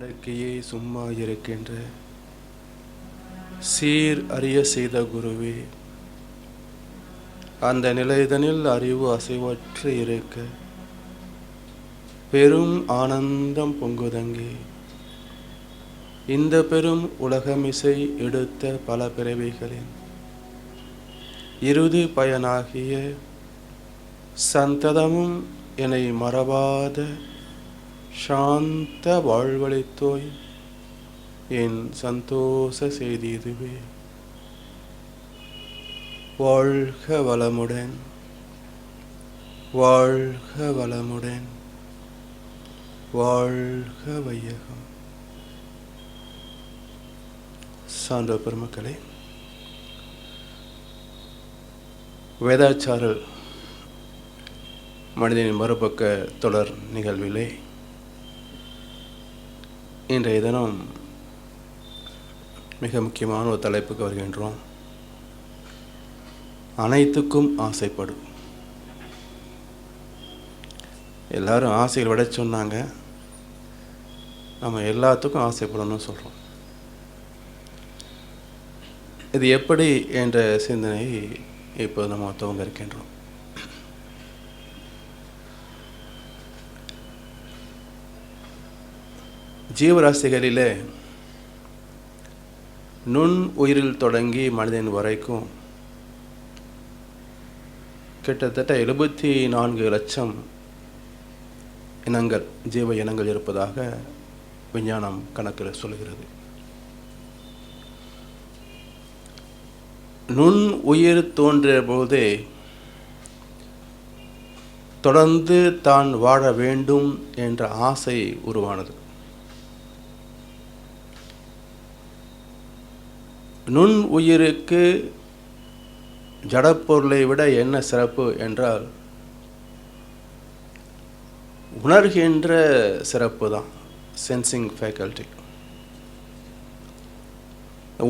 அடக்கியே சும்மா இருக்கின்ற சீர் அறிய செய்த குருவே, அந்த நிலைதனில் அறிவு அசைவற்று இருக்க பெரும் ஆனந்தம் பொங்குதங்கே. இந்த பெரும் உலகமிசை எடுத்த பல பிறவிகளின் இறுதி பயனாகிய சந்ததமும் என்னை மறவாத சாந்த வாழ்வளித்தோய். என் சந்தோஷ செய்தி இதுவே. வாழ்க வளமுடன், வாழ்க வளமுடன், வாழ்க வையகம். சான்ற பெருமக்களே, வேதாச்சாரல் மனிதனின் மறுபக்க தொடர் நிகழ்விலே இன்றைய தினம் மிக முக்கியமான ஒரு தலைப்புக்கு வருகின்றோம். அனைத்துக்கும் ஆசைப்படும். எல்லாரும் ஆசைகள் விட சொன்னாங்க, நம்ம எல்லாத்துக்கும் ஆசைப்படணும்னு சொல்கிறோம். இது எப்படி என்ற சிந்தனை இப்போ நம்ம துவங்க இருக்கின்றோம். ஜீவராசிகளிலே நுண் உயிரில் தொடங்கி மனிதன் வரைக்கும் கிட்டத்தட்ட 74 லட்சம் இனங்கள், ஜீவ இனங்கள் இருப்பதாக விஞ்ஞானம் கணக்கில் சொல்கிறது. நுண் உயிர் தோன்றிய போதே தொடர்ந்து தான் வாழ வேண்டும் என்ற ஆசை உருவானது. நுண் உயிருக்கு ஜடப்பொருளை விட என்ன சிறப்பு என்றால் உணர்கின்ற சிறப்பு தான், சென்சிங் ஃபேக்கல்டி.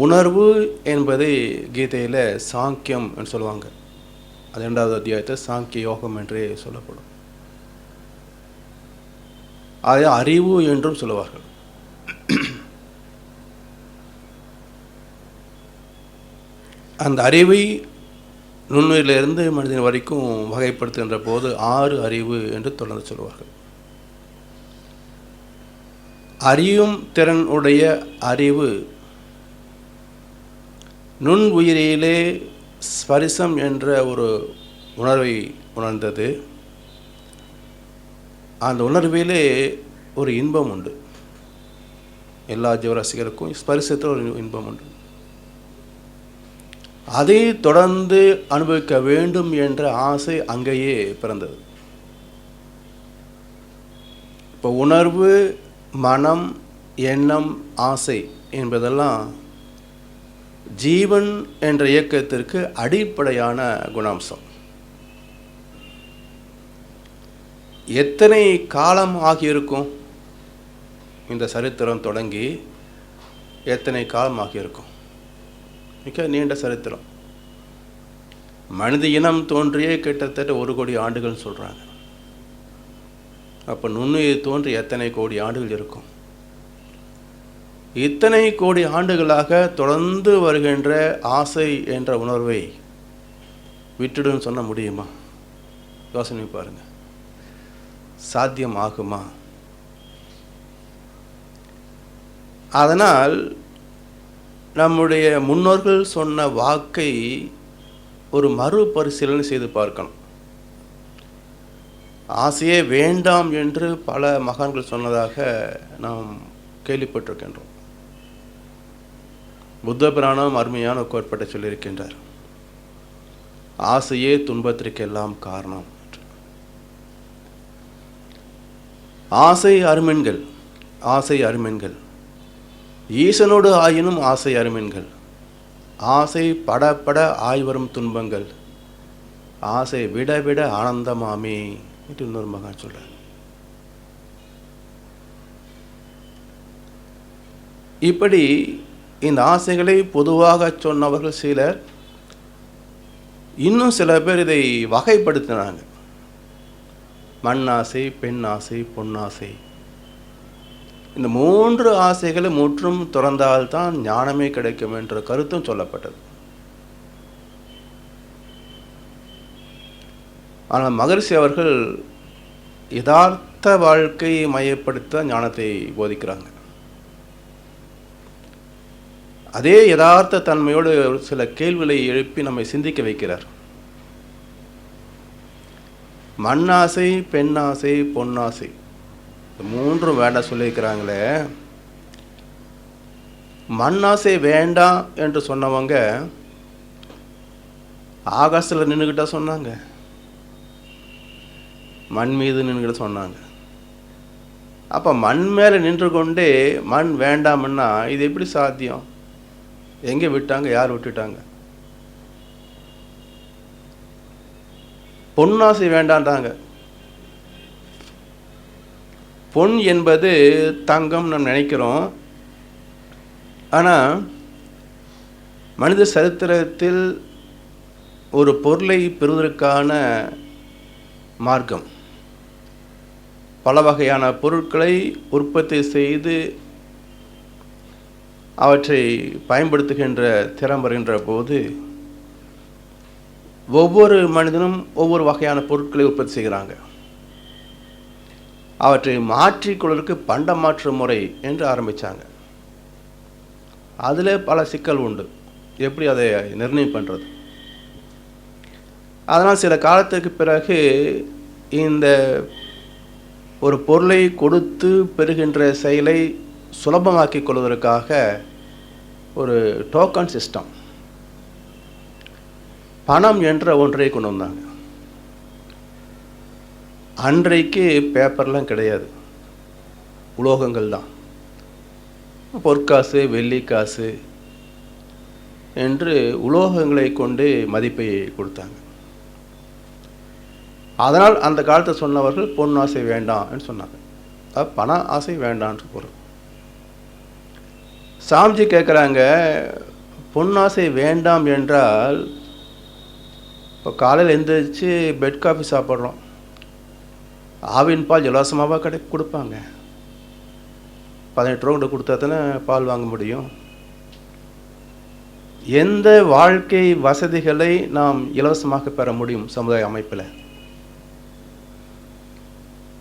உணர்வு என்பதை கீதையில் சாங்கியம் என்று சொல்லுவாங்க. அது 2வது அத்தியாயத்தை சாங்கிய யோகம் என்றே சொல்லப்படும். அதை அறிவு என்றும் சொல்லுவார்கள். அந்த அறிவை நுண்ணுயிரிலிருந்து மனிதன் வரைக்கும் வகைப்படுத்துகின்ற போது 6 அறிவு என்று தொடர்ந்து சொல்லுவார்கள். அறியும் திறன் உடைய அறிவு நுண் உயிரிலே ஸ்பரிசம் என்ற ஒரு உணர்வை உணர்ந்தது. அந்த உணர்விலே ஒரு இன்பம் உண்டு. எல்லா ஜீவராசிகளுக்கும் ஸ்பரிசத்தில் ஒரு இன்பம் உண்டு. அதை தொடர்ந்து அனுபவிக்க வேண்டும் என்ற ஆசை அங்கேயே பிறந்தது. இப்போ உணர்வு, மனம், எண்ணம், ஆசை என்பதெல்லாம் ஜீவன் என்ற இயக்கத்திற்கு அடிப்படையான குணாம்சம். எத்தனை காலம் ஆகியிருக்கும் இந்த சரித்திரம் தொடங்கி? எத்தனை காலம் ஆகியிருக்கும்? மிக நீண்ட சரித்திரம். மனித இனம் தோன்றியே கிட்டத்தட்ட 1 கோடி ஆண்டுகள் சொல்கிறாங்க. அப்போ நுண்ணுயிர் தோன்றி எத்தனை கோடி ஆண்டுகள் இருக்கும்? இத்தனை கோடி ஆண்டுகளாக தொடர்ந்து வருகின்ற ஆசை என்ற உணர்வை விட்டுடுன்னு சொன்ன முடியுமா? யோசனை பாருங்க. சாத்தியம் ஆகுமா? அதனால் நம்முடைய முன்னோர்கள் சொன்ன வாக்கை ஒரு மறுபரிசீலனை செய்து பார்க்கணும். ஆசையே வேண்டாம் என்று பல மகான்கள் சொன்னதாக நாம் கேள்விப்பட்டிருக்கின்றோம். புத்த பிராணம் அருமையான கோட்பாட்டை சொல்லியிருக்கின்றார். ஆசையே துன்பத்திற்கெல்லாம் காரணம். ஆசை அருமென்கள், ஆசை அருமென்கள். ஈசனோடு ஆயினும் ஆசை அருமென்கள். ஆசை படப்பட ஆய்வரும் துன்பங்கள். ஆசை விட விட ஆனந்தமாமே என்று இன்னொரு மகான் சொல்றார். இப்படி இந்த ஆசைகளை பொதுவாக சொன்னவர்கள் சிலர், இன்னும் சில பேர் இதை வகைப்படுத்தினாங்க. மண்ணாசை, பெண்ணாசை, பொன்னாசை. இந்த 3 ஆசைகளை முற்றும் துறந்தால்தான் ஞானமே கிடைக்கும் என்ற கருத்தும் சொல்லப்பட்டது. ஆனால் மகரிஷி அவர்கள் யதார்த்த வாழ்க்கையை மையப்படுத்த ஞானத்தை போதிக்கிறாங்க. அதே யதார்த்த தன்மையோடு சில கேள்விகளை எழுப்பி நம்மை சிந்திக்க வைக்கிறார். மண்ணாசை, பெண்ணாசை, பொன்னாசை, இந்த 3 வேண்டாம் சொல்லியிருக்கிறாங்களே. மண்ணாசை வேண்டாம் என்று சொன்னவங்க ஆகாசத்தில் நின்றுக்கிட்டா சொன்னாங்க, மண் மீது நின்றுக்கிட்ட சொன்னாங்க. அப்போ மண் மேலே நின்று கொண்டே மண் வேண்டாம்னா இது எப்படி சாத்தியம்? எங்கே விட்டாங்க? யார் விட்டுட்டாங்க? பொன்னாசை வேண்டான்றாங்க. பொன் என்பது தங்கம் நாம் நினைக்கிறோம். ஆனால் மனித சரித்திரத்தில் ஒரு பொருளை பெறுவதற்கான மார்க்கம், பல வகையான பொருட்களை உற்பத்தி செய்து அவற்றை பயன்படுத்துகின்ற திறம் வருகின்ற போது ஒவ்வொரு மனிதனும் ஒவ்வொரு வகையான பொருட்களை உற்பத்தி செய்கிறாங்க. அவற்றை மாற்றிக்கொள்வதற்கு பண்ட மாற்று முறை என்று ஆரம்பித்தாங்க. அதில் பல சிக்கல் உண்டு. எப்படி அதை நிர்ணயம் பண்ணுறது? அதனால் சில காலத்துக்கு பிறகு இந்த ஒரு பொருளை கொடுத்து பெறுகின்ற செயலை சுலபமாக்கிக் கொள்வதற்காக ஒரு டோக்கன் சிஸ்டம், பணம் என்ற ஒன்றை கொண்டு வந்தாங்க. அன்றைக்கு பேப்பர்லாம் கிடையாது, உலோகங்கள் தான். பொற்காசு, வெள்ளிக்காசு என்று உலோகங்களை கொண்டு மதிப்பை கொடுத்தாங்க. அதனால் அந்த காலத்தை சொன்னவர்கள் பொன் ஆசை வேண்டாம் என்று சொன்னாங்க. பண ஆசை வேண்டான்னு பொருள். சாமிஜி கேட்குறாங்க, பொன்னாசை வேண்டாம் என்றால் இப்போ காலையில் எழுந்திரிச்சு பெட் காஃபி சாப்பிட்றோம், ஆவின் பால் இலவசமாக கொடுப்பாங்க. 18 ரூபா கொடுத்தா தானே பால் வாங்க முடியும். எந்த வாழ்க்கை வசதிகளை நாம் இலவசமாக பெற முடியும் சமுதாய அமைப்பில்?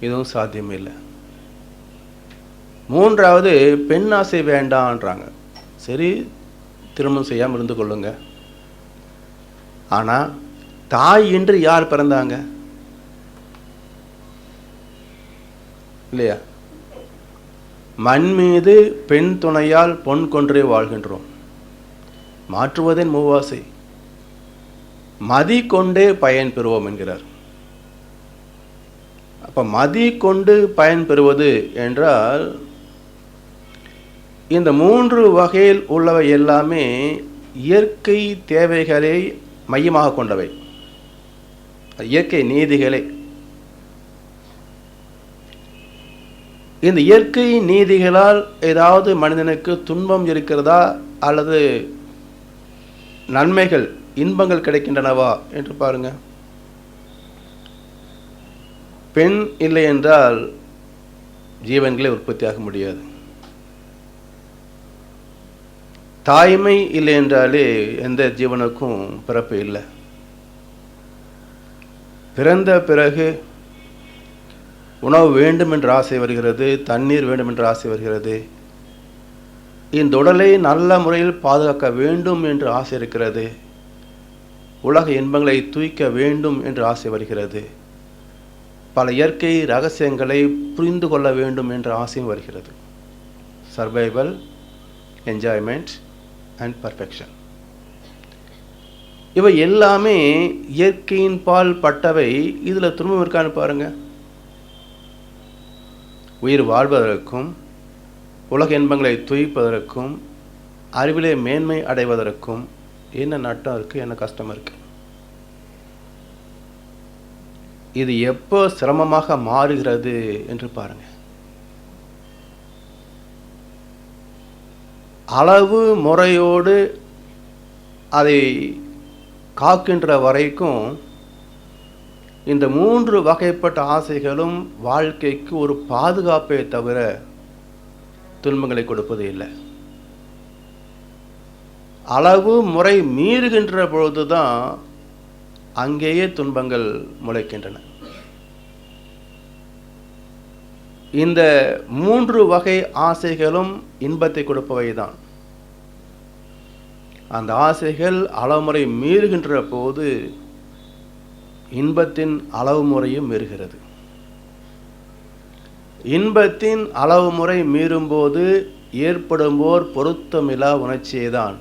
இதுவும் சாத்தியம் இல்லை. 3வது, பெண் ஆசை வேண்டான்றாங்க. சரி, திருமணம் செய்யாமல் இருந்து கொள்ளுங்க. ஆனால் தாய் இன்று யார் பிறந்தாங்க இல்லையா? மண் மீது பெண் துணையால் பொன் கொன்றே வாழ்கின்றோம். மாற்றுவதன் மூவாசை, மதி கொண்டே பயன் பெறுவோம் என்கிறார். அப்போ மதி கொண்டு பயன் பெறுவது என்றால் இந்த 3 வகையில் உள்ளவை எல்லாமே இயற்கை தேவைகளை மையமாக கொண்டவை, இயற்கை நீதிகளை. இந்த இயற்கை நீதிகளால் ஏதாவது மனிதனுக்கு துன்பம் இருக்கிறதா அல்லது நன்மைகள், இன்பங்கள் கிடைக்கின்றனவா என்று பாருங்க. பெண் இல்லை என்றால் ஜீவன்களே உற்பத்தியாக முடியாது. தாய்மை இல்லை என்றாலே எந்த ஜீவனுக்கும் பிறப்பு இல்லை. பிறந்த பிறகு உணவு வேண்டும் என்ற ஆசை வருகிறது, தண்ணீர் வேண்டும் என்ற ஆசை வருகிறது, இந்த உடலை நல்ல முறையில் பாதுகாக்க வேண்டும் என்று ஆசை இருக்கிறது, உலக இன்பங்களை தூய்க்க வேண்டும் என்று ஆசை வருகிறது, பல இயற்கை ரகசியங்களை புரிந்து கொள்ள வேண்டும் என்ற ஆசையும் வருகிறது. சர்வைவல், என்ஜாய்மெண்ட் அண்ட் பர்ஃபெக்ஷன், இவை எல்லாமே இயற்கையின் பால் பட்டவை. இதில் துன்பம் இருக்கான்னு பாருங்க. உயிர் வாழ்வதற்கும் உலக இன்பங்களை துய்ப்பதற்கும் அறிவிலே மேன்மை அடைவதற்கும் என்ன நட்டம் இருக்குது, என்ன கஷ்டம் இருக்குது? இது எப்போ சிரமமாக மாறுகிறது என்று பாருங்க. அளவு முறையோடு அதை காக்கின்ற வரைக்கும் இந்த 3 வகைப்பட்ட ஆசைகளும் வாழ்க்கைக்கு ஒரு பாதுகாப்பை தவிர துன்பங்களை கொடுப்பது இல்லை. அளவு முறை மீறுகின்ற பொழுதுதான் அங்கேயே துன்பங்கள் முளைக்கின்றன. இந்த 3 வகை ஆசைகளும் இன்பத்தை கொடுப்பவைதான். அந்த ஆசைகள் அளவுமுறை மீறுகின்ற போது இன்பத்தின் அளவு முறையும் மீறுகிறது. இன்பத்தின் அளவு முறை மீறும்போது ஏற்படும்போர் பொருத்தமில்லா உணர்ச்சியேதான்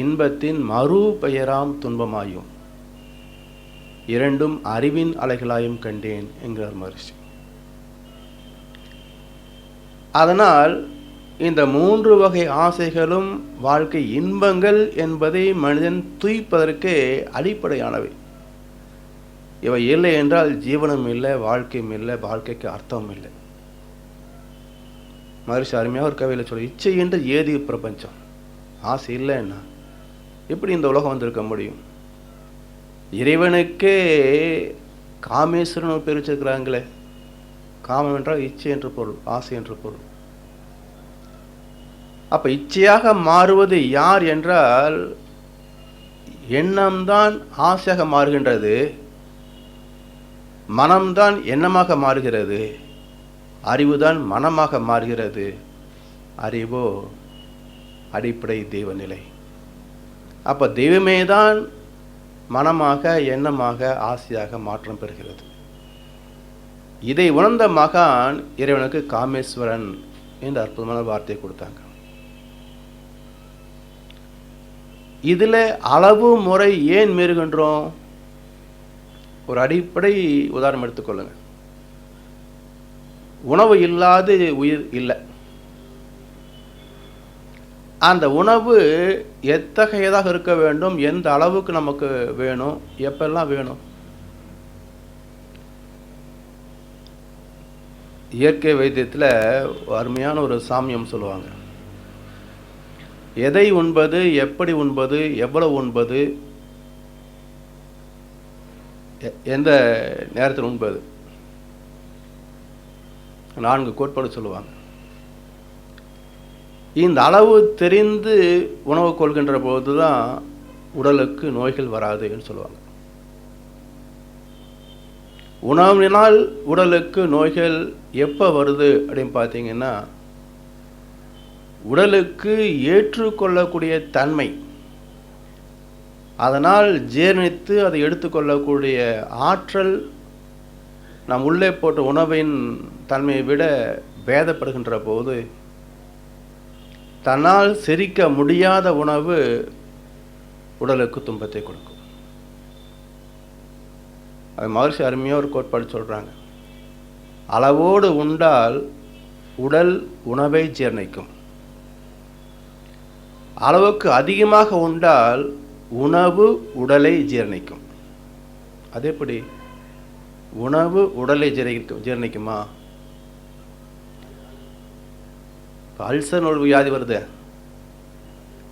இன்பத்தின் மறு பெயராம் துன்பமாயும் இரண்டும் அறிவின் அலைகளாயும் கண்டேன் என்கிறார் மகரிஷி. அதனால் இந்த 3 வகை ஆசைகளும் வாழ்க்கை இன்பங்கள் என்பதை மனிதன் துய்ப்பதற்கு அடிப்படையானவை. இவை இல்லை என்றால் ஜீவனும் இல்லை, வாழ்க்கையும் இல்லை, வாழ்க்கைக்கு அர்த்தமும் இல்லை. மகரிஷி அருமையாக ஒரு கவியில் சொல்லி, இச்சை என்று ஏது பிரபஞ்சம். ஆசை இல்லைன்னா எப்படி இந்த உலகம் வந்திருக்க முடியும்? இறைவனுக்கே காமேஸ்வரன் பேர் வச்சிருக்கிறாங்களே. காமம் என்றால் இச்சை என்று பொருள், ஆசை என்று பொருள். அப்ப இச்சையாக மாறுவது யார் என்றால் எண்ணம்தான் ஆசையாக மாறுகின்றது, மனம்தான் எண்ணமாக மாறுகிறது, அறிவுதான் மனமாக மாறுகிறது. அறிவோ அடிப்படை தெய்வநிலை. அப்ப தெய்வமே தான் மனமாக எண்ணமாக ஆசையாக மாற்றம் பெறுகிறது. இதை உணர்ந்த மகான் இறைவனுக்கு காமேஸ்வரன் என்ற அற்புதமான வார்த்தையை கொடுத்தாங்க. இதுல அளவு முறை ஏன் மீறுகின்றோம்? ஒரு அடிப்படை உதாரணம் எடுத்துக்கொள்ளுங்க. உணவு இல்லாத உயிர் இல்லை. அந்த உணவு எத்தகையதாக இருக்க வேண்டும், எந்த அளவுக்கு நமக்கு வேணும், எப்பெல்லாம் வேணும்? இயற்கை வைத்தியத்தில் அருமையான ஒரு சாமியம் சொல்லுவாங்க. எதை உண்பது, எப்படி உண்பது, எவ்வளவு உண்பது, எந்த நேரத்தில் உண்பது, 4 கோட்பாடு சொல்லுவாங்க. இந்த அளவு தெரிந்து உணவு கொள்கின்ற போது தான் உடலுக்கு நோய்கள் வராதுன்னு சொல்லுவாங்க. உணவினால் உடலுக்கு நோய்கள் எப்போ வருது அப்படின்னு பார்த்தீங்கன்னா, உடலுக்கு ஏற்றுக்கொள்ளக்கூடிய தன்மை, அதனால் ஜீரணித்து அதை எடுத்துக்கொள்ளக்கூடிய ஆற்றல் நம் உள்ளே போட்ட உணவின் தன்மையை விட பேதப்படுகின்ற போது, தன்னால் செரிக்க முடியாத உணவு உடலுக்கு துன்பத்தை கொடுக்கும். அது மகரிஷி அருமையாக ஒரு கோட்பாடு சொல்கிறாங்க. அளவோடு உண்டால் உடல் உணவை ஜீரணிக்கும், அளவுக்கு அதிகமாக உண்டால் உணவு உடலை ஜீரணிக்கும். அது எப்படி? உணவு உடலை ஜீரணிக்குமா? அல்சர் ஒரு வியாதி வருது,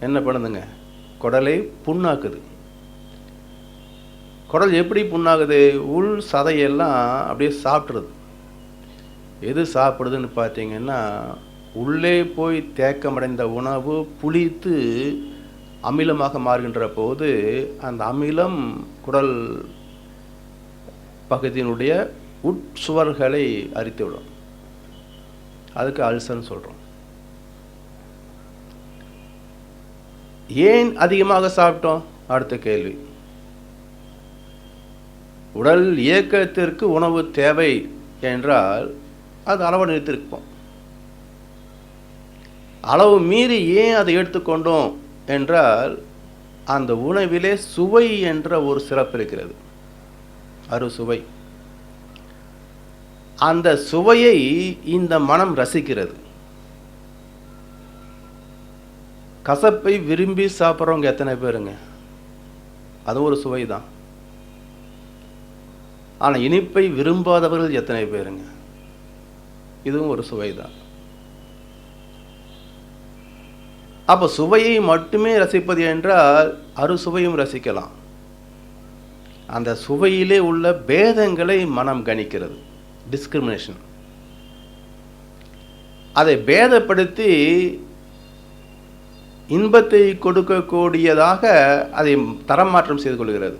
என்ன பண்ணுதுங்க? குடலை புண்ணாக்குது. குடல் எப்படி புண்ணாகுது? உள் சதையெல்லாம் அப்படியே சாப்பிட்றது. எது சாப்பிடுதுன்னு பார்த்தீங்கன்னா, உள்ளே போய் தேக்கமடைந்த உணவு புளித்து அமிலமாக மாறுகின்ற போது அந்த அமிலம் குடல் பகுதியினுடைய உட்சுவர்களை அரித்துவிடும். அதுக்கு அல்சர்னு சொல்கிறோம். ஏன் அதிகமாக சாப்பிட்டோம்? அடுத்த கேள்வி. உடல் இயக்கத்திற்கு உணவு தேவை என்றால் அது அளவு நிறுத்திருப்போம். அளவு மீறி ஏன் அதை எடுத்துக்கொண்டோம் என்றால், அந்த உணவிலே சுவை என்ற ஒரு சிறப்பு இருக்கிறது, அறுசுவை. அந்த சுவையை இந்த மனம் ரசிக்கிறது. கசப்பை விரும்பி சாப்பிட்றவங்க எத்தனை பேருங்க? அது ஒரு சுவை தான். ஆனால் இனிப்பை விரும்பாதவர்கள் எத்தனை பேருங்க? இதுவும் ஒரு சுவை தான். அப்போ சுவையை மட்டுமே ரசிப்பது என்றால் அறுசுவையும் ரசிக்கலாம். அந்த சுவையிலே உள்ள பேதங்களை மனம் கணிக்கிறது, டிஸ்கிரிமினேஷன். அதை பேதப்படுத்தி இன்பத்தை கொடுக்கக்கூடியதாக அதை தரம் மாற்றம் செய்து கொள்கிறது.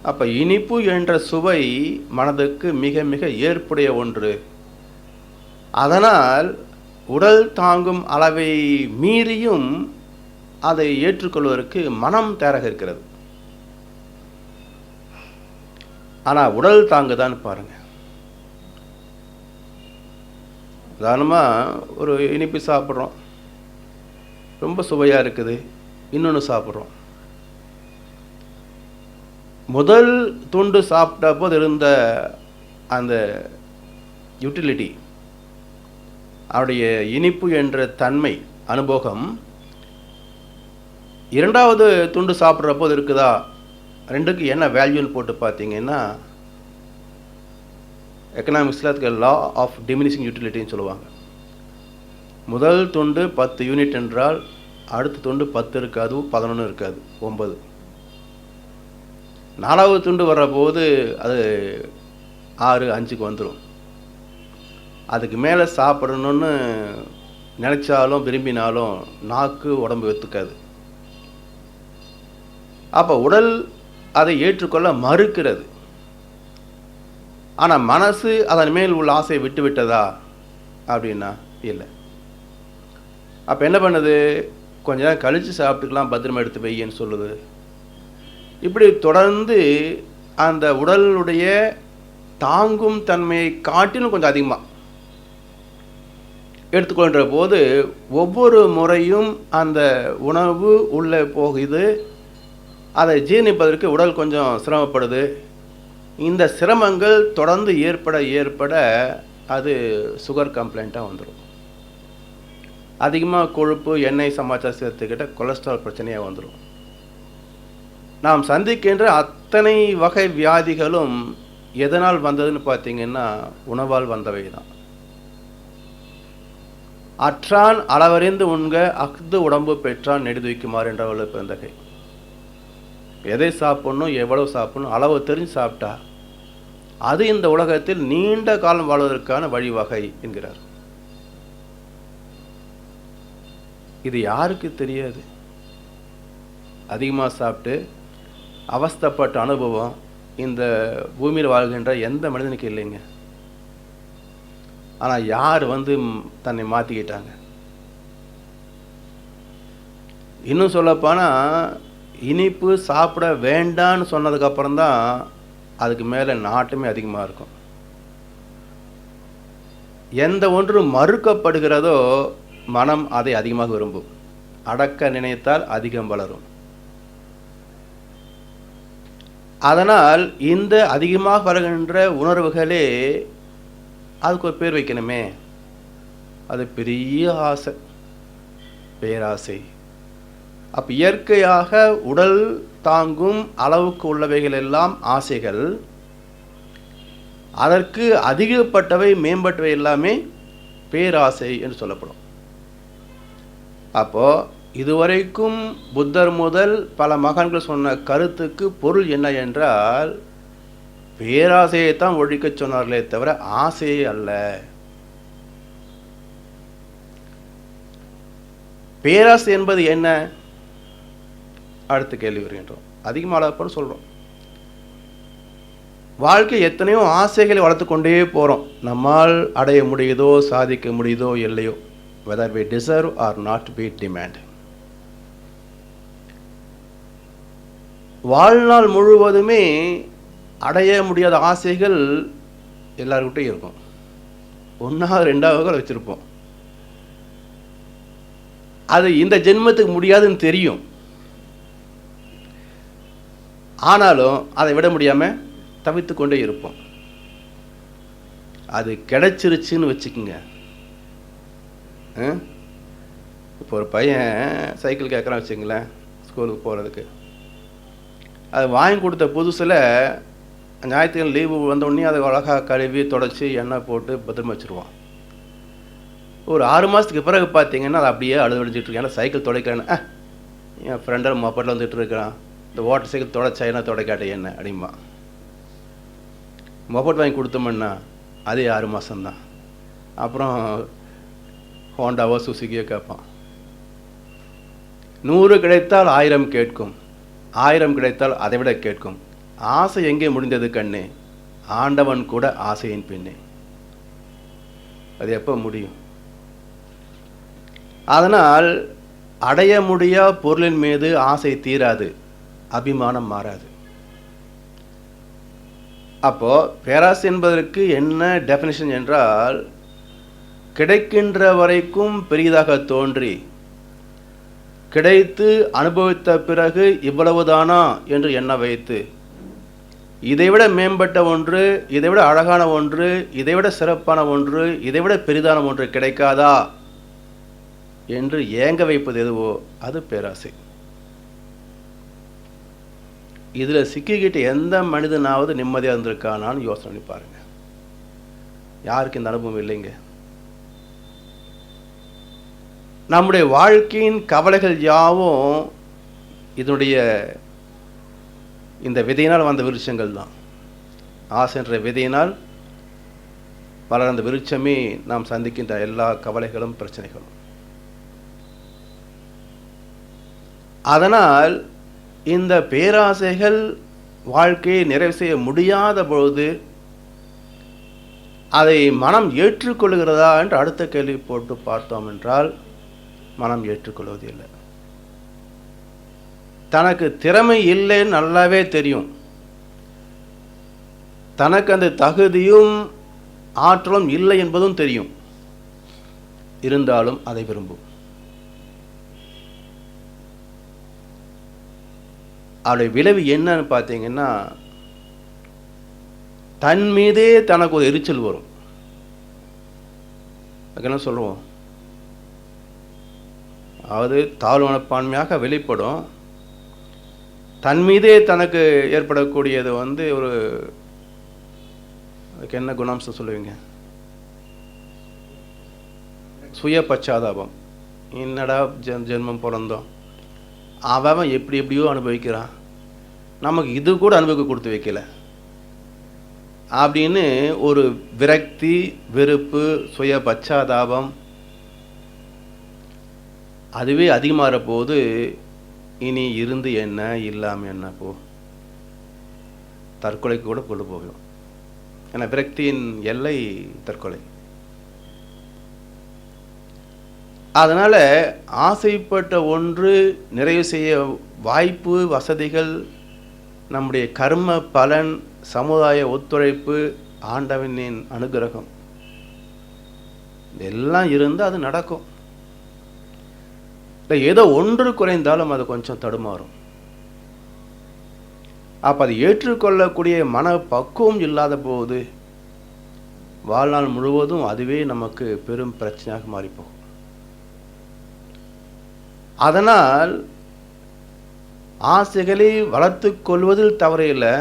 அப்போ இனிப்பு என்ற சுவை மனதுக்கு மிக மிக ஏற்புடைய ஒன்று. அதனால் உடல் தாங்கும் அளவை மீறியும் அதை ஏற்றுக்கொள்வதற்கு மனம் தயாராக இருக்கிறது. ஆனால் உடல் தாங்குதான்னு பாருங்கள். உதாரணமாக ஒரு இனிப்பு சாப்பிட்றோம், ரொம்ப சுவையாக இருக்குது, இன்னொன்று சாப்பிட்றோம். முதல் துண்டு சாப்பிட்ட போது இருந்த அந்த யூட்டிலிட்டி, அவருடைய இனிப்பு என்ற தன்மை அனுபவம் இரண்டாவது துண்டு சாப்பிட்ற போது இருக்குதா? ரெண்டுக்கு என்ன வேல்யூன்னு போட்டு பார்த்தீங்கன்னா, எக்கனாமிக்ஸில் அதுக்கு லா ஆஃப் டிமினிஷிங் யூட்டிலிட்டின்னு சொல்லுவாங்க. முதல் துண்டு 10 யூனிட் என்றால் அடுத்த துண்டு 10 இருக்காது, 11 இருக்காது, 9. நாலாவது துண்டு வர்றபோது அது 6, 5க்கு வந்துடும். அதுக்கு மேலே சாப்பிடணுன்னு நினச்சாலும் விரும்பினாலும் நாக்கு உடம்பு ஒத்துக்காது. அப்போ உடல் அதை ஏற்றுக்கொள்ள மறுக்கிறது. ஆனால் மனசு அதன் மேல் உள்ள ஆசையை விட்டு விட்டதா அப்படின்னா இல்லை. அப்போ என்ன பண்ணுது? கொஞ்ச நேரம் கழித்து சாப்பிட்டுக்கலாம், பத்திரமா எடுத்து வையன்னு சொல்லுது. இப்படி தொடர்ந்து அந்த உடலுடைய தாங்கும் தன்மையை காட்டிலும் கொஞ்சம் அதிகமாக எடுத்துக்கொள்கிற போது ஒவ்வொரு முறையும் அந்த உணவு உள்ளே போகுது. அதை ஜீரணிப்பதற்கு உடல் கொஞ்சம் சிரமப்படுது. இந்த சிரமங்கள் தொடர்ந்து ஏற்பட அது சுகர் கம்ப்ளைண்ட்டாக வந்துடும். அதிகமாக கொழுப்பு, எண்ணெய் சமாச்சாரம் சேர்த்துக்கிட்ட கொலஸ்ட்ரால் பிரச்சனையாக வந்துடும். நாம் சந்திக்கின்ற அத்தனை வகை வியாதிகளும் எதனால் வந்ததுன்னு பார்த்தீங்கன்னா உணவால் வந்தவை தான். அற்றான் அளவறிந்து உண்க அஃது உடம்பு பெற்றான் நெடுதுய்க்குமாறு என்ற வள்ளுவர் பிறந்தகை. எதை சாப்பிடணும், எவ்வளவு சாப்பிடணும், அளவு தெரிஞ்சு சாப்பிட்டா அது இந்த உலகத்தில் நீண்ட காலம் வாழ்வதற்கான வழிவகை என்கிறார். இது யாருக்கு தெரியாது? அதிகமாக சாப்பிட்டு அவஸ்தைப்பட்ட அனுபவம் இந்த பூமியில் வாழ்கின்ற எந்த மனிதனுக்கு இல்லைங்க. ஆனால் யார் தன்னை மாற்றிக்கிட்டாங்க? இன்னும் சொல்லப்போனால் இனிப்பு சாப்பிட வேண்டான்னு சொன்னதுக்கப்புறம் தான் அதுக்கு மேலே நாட்டமே அதிகமாக இருக்கும். எந்த ஒன்று மறுக்கப்படுகிறதோ மனம் அதை அதிகமாக விரும்பும். அடக்க நினைத்தால் அதிகம் வளரும். அதனால் இந்த அதிகமாக வருகின்ற உணர்வுகளே அதுக்கு ஒரு பேர் வைக்கணுமே. அது பெரிய ஆசை, பேராசை. அப்போ இயற்கையாக உடல் தாங்கும் அளவுக்கு உள்ளவைகள் எல்லாம் ஆசைகள். அதற்கு அதிகப்பட்டவை, மேம்பட்டவை எல்லாமே பேராசை என்று சொல்லப்படும். அப்போ இதுவரைக்கும் புத்தர் முதல் பல மகான்கள் சொன்ன கருத்துக்கு பொருள் என்ன என்றால், பேராசையை தான் ஒழிக்க சொன்னார்களே தவிர ஆசையே அல்ல. பேராசை என்பது என்ன? அடுத்த கேள்வி வருகின்றோம். அதிகமாக அளப்பன்னு சொல்கிறோம். வாழ்க்கை எத்தனையோ ஆசைகளை வளர்த்து கொண்டே போகிறோம். நம்மால் அடைய முடியுதோ, சாதிக்க முடியுதோ இல்லையோ, whether we deserve or not we demand. வாழ்நாள் முழுவதுமே அடைய முடியாத ஆசைகள் எல்லாருக்கிட்டையும் இருக்கும். 1வது 2வது வச்சுருப்போம். அது இந்த ஜென்மத்துக்கு முடியாதுன்னு தெரியும். ஆனாலும் அதை விட முடியாமல் தவித்து கொண்டே இருப்போம். அது கிடைச்சிருச்சுன்னு வச்சுக்கோங்க. இப்போ ஒரு பையன் சைக்கிள் கேட்குறான் வச்சுங்களேன், ஸ்கூலுக்கு போகிறதுக்கு. அது வாங்கி கொடுத்த புதுசில் ஞாயிற்றுக்கிழமை லீவு வந்தோடனே அதை அழகாக கழுவி தொடச்சி எண்ணெய் போட்டு பத்திரமா வச்சுருவான். ஒரு 6 மாதத்துக்கு பிறகு பார்த்தீங்கன்னா அது அப்படியே அழுதுடிச்சிட்ருக்கு. ஏன்னா சைக்கிள் துடைக்கிறேன்னு என் ஃப்ரெண்டர் மொப்பட்டில் வந்துட்டு இருக்கிறான், இந்த ஓட்டர் சைக்கிள் தொடச்சா என்ன துடைக்காட்ட என்ன அப்படிமா. மொபைல் வாங்கி கொடுத்தோம்னா அதே 6 மாதம்தான். அப்புறம் ஹோண்டாவோ சுசுகியோ கேட்பான். 100 கிடைத்தால் 1000 கேட்கும், 1000 கிடைத்தால் அதை விட கேட்கும். ஆசை எங்கே முடிந்தது கண்ணே? ஆண்டவன் கூட ஆசையின் பின்னே. அது எப்போ முடியும்? அதனால் அடைய முடியா பொருளின் மீது ஆசை தீராது, அபிமானம் மாறாது. அப்போ பேராசை என்பதற்கு என்ன டெஃபினிஷன் என்றால், கிடைக்கின்ற வரைக்கும் பெரிதாக தோன்றி கிடைத்து அனுபவித்த பிறகு இவ்வளவுதானா என்று எண்ண வைத்து, இதைவிட மேம்பட்ட ஒன்று, இதைவிட அழகான ஒன்று, இதைவிட சிறப்பான ஒன்று, இதைவிட பெரிதான ஒன்று கிடைக்காதா என்று ஏங்க வைப்பது எதுவோ அது பேராசை. இதில் சிக்கிக்கிட்டு எந்த மனிதனாவது நிம்மதியாக இருந்திருக்கானான்னு யோசனை பண்ணி பாருங்க. யாருக்கு இந்த அனுபவம் இல்லைங்க? நம்முடைய வாழ்க்கையின் கவலைகள் யாவும் இதனுடைய இந்த விதையினால் வந்த விருட்சங்கள் தான். ஆசை என்ற விதையினால் வளர்ந்த விருட்சமே நாம் சந்திக்கின்ற எல்லா கவலைகளும் பிரச்சனைகளும். அதனால் இந்த பேராசைகள் வாழ்க்கையை நிறைவு செய்ய முடியாத பொழுது அதை மனம் ஏற்றுக்கொள்கிறதா என்று அடுத்த கேள்வி போட்டு பார்த்தோம் என்றால், மனம் ஏற்றுக்கொள்வது இல்லை. தனக்கு திறமை இல்லைன்னு நல்லாவே தெரியும், தனக்கு அந்த தகுதியும் ஆற்றலும் இல்லை என்பதும் தெரியும், இருந்தாலும் அதை விரும்பும். அவருடைய விளைவு என்னன்னு பார்த்தீங்கன்னா, தன் மீதே தனக்கு ஒரு எரிச்சல் வரும். அதுக்கெல்லாம் சொல்லுவோம், அதாவது தாழ்வு மனப்பான்மையாக வெளிப்படும். தன் மீதே தனக்கு ஏற்படக்கூடியது ஒரு அதுக்கு என்ன குணாம்சம் சொல்லுவீங்க? சுய பச்சாதாபம். என்னடா ஜென்மம் பிறந்தோம், அவன் எப்படி எப்படியோ அனுபவிக்கிறான், நமக்கு இது கூட அனுபவிக்க கொடுத்து வைக்கல அப்படின்னு ஒரு விரக்தி, வெறுப்பு, சுய பச்சாதாபம் அதுவே அதிகமாகிற போது இனி இருந்து என்ன இல்லாமல் என்ன போ, தற்கொலைக்கு கூட கொண்டு போகும். ஏன்னா விரக்தியின் எல்லை தற்கொலை. அதனால் ஆசைப்பட்ட ஒன்று நிறைவு செய்ய வாய்ப்பு, வசதிகள், நம்முடைய கர்ம பலன், சமுதாய ஒத்துழைப்பு, ஆண்டவனின் அனுகிரகம் இதெல்லாம் இருந்தால் அது நடக்கும். இல்லை ஏதோ ஒன்று குறைந்தாலும் அது கொஞ்சம் தடுமாறும். அப்போ அது ஏற்றுக்கொள்ளக்கூடிய மன பக்குவம் இல்லாத போது வாழ்நாள் முழுவதும் அதுவே நமக்கு பெரும் பிரச்சனையாக மாறிப்போகும். அதனால் ஆசைகளை வளர்த்து கொள்வதில் தவறில்லை,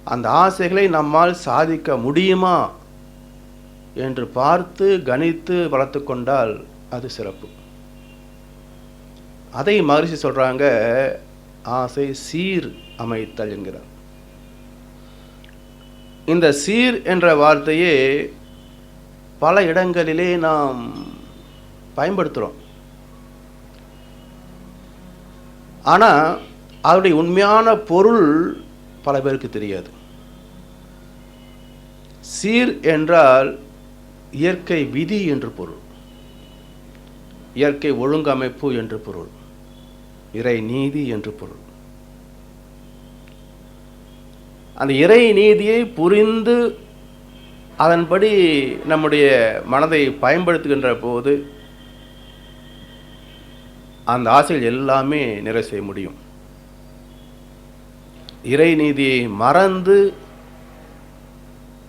அந்த ஆசைகளை நம்மால் சாதிக்க முடியுமா என்று பார்த்து கணித்து வளர்த்து கொண்டால் அது சிறப்பு. அதை மகரிஷி சொல்றாங்க, ஆசை சீர் அமைத்தல் என்கிறார். இந்த சீர் என்ற வார்த்தையை பல இடங்களிலே நாம் பயன்படுத்துகிறோம். ஆனால் அதனுடைய உண்மையான பொருள் பல பேருக்கு தெரியாது. சீர் என்றால் இயற்கை விதி என்று பொருள், இயற்கை ஒழுங்கமைப்பு என்று பொருள், இறை நீதி என்று பொருள். அந்த இறை நீதியை புரிந்து அதன்படி நம்முடைய மனதை பயன்படுத்துகின்ற போது அந்த ஆசைகள் எல்லாமே நிறைவு செய்ய முடியும். இறை நீதியை மறந்து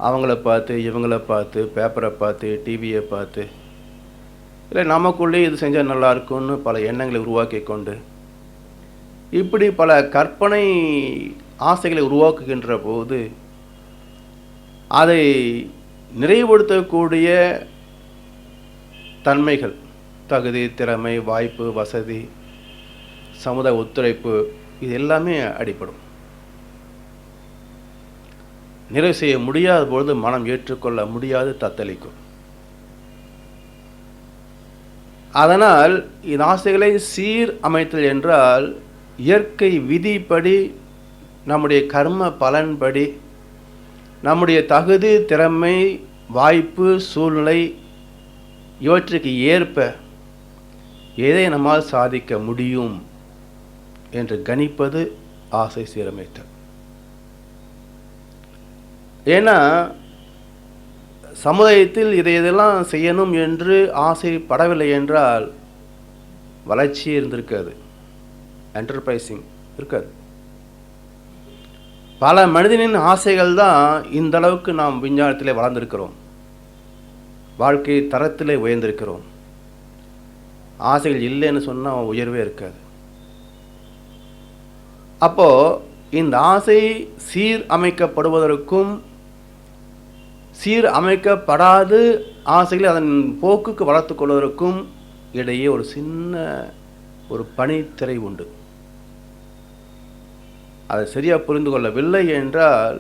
அவங்கள பார்த்து, இவங்கள பார்த்து, பேப்பரை பார்த்து, டிவியை பார்த்து, இல்லை நமக்குள்ளே இது செஞ்சால் நல்லா இருக்கும்னு பல எண்ணங்களை உருவாக்கி கொண்டு இப்படி பல கற்பனை ஆசைகளை உருவாக்குகின்ற போது அதை நிறைவுபடுத்தக்கூடிய தன்மைகள், தகுதி, திறமை, வாய்ப்பு, வசதி, சமுதாய ஒத்துழைப்பு இது எல்லாமே அடிப்படும். நிறைவு செய்ய முடியாத பொழுது மனம் ஏற்றுக்கொள்ள முடியாது, தத்தளிக்கும். அதனால் இந்த ஆசைகளை சீர் அமைத்தல் என்றால் இயற்கை விதிப்படி, நம்முடைய கர்ம பலன்படி, நம்முடைய தகுதி, திறமை, வாய்ப்பு, சூழ்நிலை இவற்றுக்கு ஏற்ப எதை நம்மால் சாதிக்க முடியும் என்று கணிப்பது ஆசை சீரமைத்தல். ஏன்னா சமுதாயத்தில் இதெல்லாம் செய்யணும் என்று ஆசைப்படவில்லை என்றால் வளர்ச்சி இருந்திருக்காது, என்டர்பிரைசிங் இருக்காது. பல மனிதனின் ஆசைகள் தான் இந்த அளவுக்கு நாம் விஞ்ஞானத்திலே வளர்ந்திருக்கிறோம், வாழ்க்கை தரத்திலே உயர்ந்திருக்கிறோம். ஆசைகள் இல்லைன்னு சொன்னால் உயர்வே இருக்காது. அப்போ இந்த ஆசை சீர் அமைக்கப்படுவதற்கும் சீர் அமைக்கப்படாது ஆசைகளை அதன் போக்குக்கு வளர்த்து கொள்வதற்கும் இடையே ஒரு சின்ன ஒரு பனித்திரை உண்டு. அதை சரியாக புரிந்து கொள்ளவில்லை என்றால்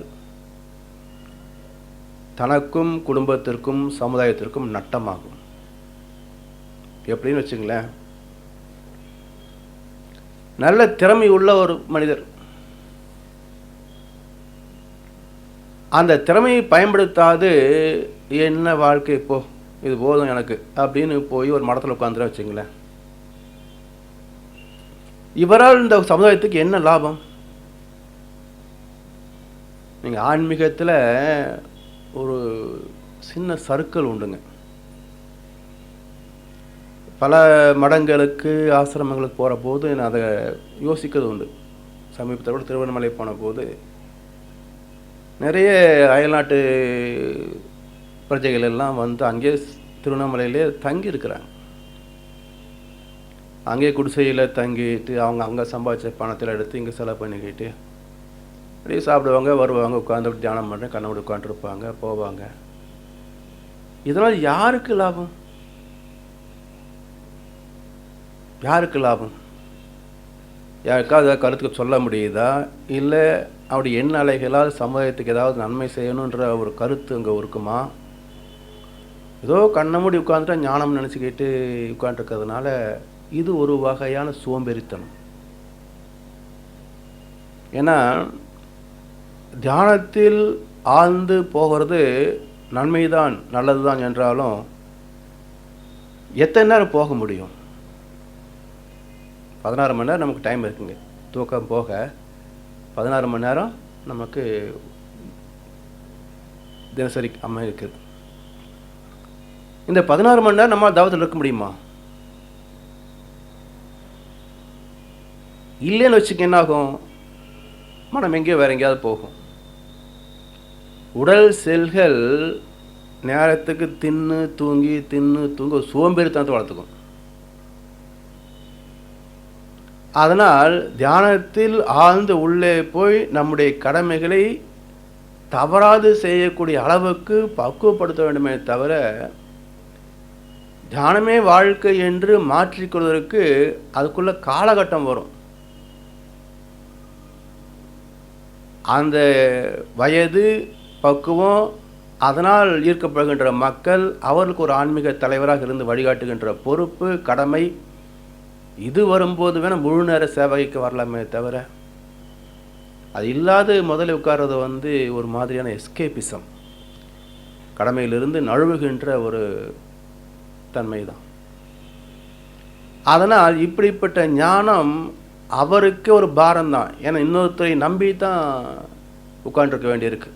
தனக்கும் குடும்பத்திற்கும் சமுதாயத்திற்கும் நட்டமாகும். எப்படின்னு வச்சுங்களேன், நல்ல திறமை உள்ள ஒரு மனிதர் அந்த திறமையை பயன்படுத்தாது என்ன வாழ்க்கை இப்போ இது போதும் எனக்கு அப்படின்னு போய் ஒரு மடத்தில் உட்காந்துட வச்சுங்களேன், இவரால் இந்த சமுதாயத்துக்கு என்ன லாபம்? நீங்கள் ஆன்மீகத்தில் ஒரு சின்ன சர்க்கிள் உண்டுங்க. பல மடங்களுக்கு ஆசிரமங்களுக்கு போகிற போது நான் அதை யோசிக்கிறது உண்டு. சமீபத்தில் கூட திருவண்ணாமலை போன போது நிறைய அயல்நாட்டு பிரஜைகள் எல்லாம் வந்து அங்கே திருவண்ணாமலையிலே தங்கி இருக்கிறாங்க. அங்கே குடிசையில் தங்கிட்டு அவங்க அங்கே சம்பாதிச்ச பணத்தில் எடுத்து இங்கே செலவு பண்ணிக்கிட்டு அப்படியே சாப்பிடுவாங்க, வருவாங்க, உட்காந்து தியானம் பண்ணுறேன், கண்ணை உட்காந்துருப்பாங்க, போவாங்க. இதனால் யாருக்கு லாபம்? யாருக்கு லாபம்? யாருக்காவது ஏதாவது கருத்துக்கு சொல்ல முடியுதா? இல்லை அப்படி எண்ண அலைகளால் சமுதாயத்துக்கு ஏதாவது நன்மை செய்யணுன்ற ஒரு கருத்து அங்கே இருக்குமா? ஏதோ கண்ணை மூடி உட்காந்துட்டா ஞானம் நினச்சிக்கிட்டு உட்காந்துருக்கிறதுனால இது ஒரு வகையான சோம்பேறித்தனம். ஏன்னா தியானத்தில் ஆழ்ந்து போகிறது நன்மைதான், நல்லது தான் என்றாலும் எத்தனை நேரம் போக முடியும்? 16 மணி நேரம் நமக்கு டைம் இருக்குங்க. தூக்கம் போக 16 மணி நேரம் நமக்கு தினசரி அம்மா இருக்குது. இந்த 16 மணி நேரம் நம்ம தவத்தில் இருக்க முடியுமா? இல்லைன்னு வச்சுக்க என்ன ஆகும்? மனம் எங்கேயோ வேற எங்கேயாவது போகும். உடல் செல்கள் நேரத்துக்கு தின்னு தூங்கி சோம்பேறித்தனத்தை வளர்த்துக்கும். அதனால் தியானத்தில் ஆழ்ந்து உள்ளே போய் நம்முடைய கடமைகளை தவறாது செய்யக்கூடிய அளவுக்கு பக்குவப்படுத்த வேண்டுமே தவிர தியானமே வாழ்க்கை என்று மாற்றிக்கொள்வதற்கு அதுக்குள்ள காலகட்டம் வரும். அந்த வயது பக்குவம், அதனால் ஈர்க்கப்படுகின்ற மக்கள், அவர்களுக்கு ஒரு ஆன்மீக தலைவராக இருந்து வழிகாட்டுகின்ற பொறுப்பு, கடமை, இது வரும்போது வேணால் முழு நேர சேவைக்கு வரலாமே தவிர அது இல்லாத முதல்ல உட்கார்றது ஒரு மாதிரியான எஸ்கேபிசம், கடமையிலிருந்து நழுவுகின்ற ஒரு தன்மை தான். அதனால் இப்படிப்பட்ட ஞானம் அவருக்கு ஒரு பாரம் தான். ஏன்னா இன்னொருத்தரை நம்பி தான் உட்காந்துருக்க வேண்டியிருக்கு.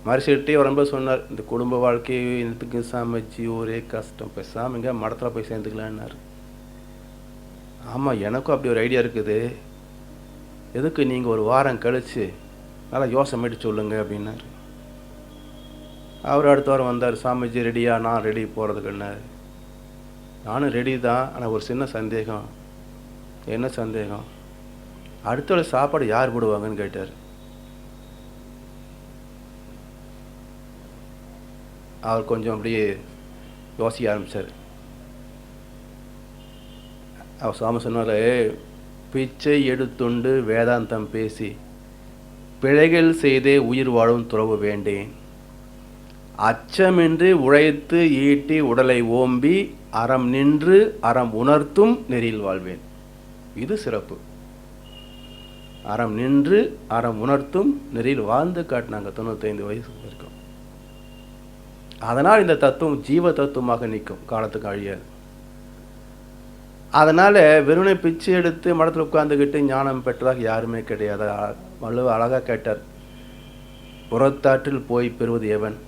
மரிசிட்டே ரொம்ப சொன்னார், இந்த குடும்ப வாழ்க்கையை என்னத்துக்கு சமைச்சு ஒரே கஷ்டம், பேசாமங்க மடத்தில் போய் சேர்ந்துக்கலான்னாரு. ஆமாம், எனக்கும் அப்படி ஒரு ஐடியா இருக்குது, எதுக்கு நீங்கள் ஒரு வாரம் கழித்து நல்லா யோசனை பண்ணி சொல்லுங்க அப்படின்னாரு. அவர் அடுத்த வாரம் வந்தார், சாமிஜி ரெடியா? நான் ரெடி போகிறதுக்குன்னாரு. நானும் ரெடி தான், ஆனால் ஒரு சின்ன சந்தேகம். என்ன சந்தேகம்? அடுத்த சாப்பாடு யார் போடுவாங்கன்னு கேட்டார். அவர் கொஞ்சம் அப்படியே யோசிக்க ஆரம்பித்தார். அவர் சாமி சொன்னார், பிச்சை எடுத்துண்டு வேதாந்தம் பேசி பிழைகள் செய்தே உயிர் வாழும் துறவு வேண்டேன். அச்சமின்றி உழைத்து ஈட்டி உடலை ஓம்பி அறம் நின்று அறம் உணர்த்தும் நெறியில் வாழ்வேன். இது சிறப்பு. அறம் நின்று அறம் உணர்த்தும் நெறியில் வாழ்ந்து காட்டினாங்க 95 வயசு வரைக்கும். அதனால் இந்த தத்துவம் ஜீவ தத்துவமாக நிற்கும், காலத்துக்கு அழியாது. அதனால் வெறுமனை பிச்சை எடுத்து மடத்தில் உட்கார்ந்துக்கிட்டு ஞானம் பெற்றதாக யாருமே கிடையாது. வள்ளுவர் அழகாக கேட்டார், புறத்தாற்றில் போய் பெறுவது எவன்?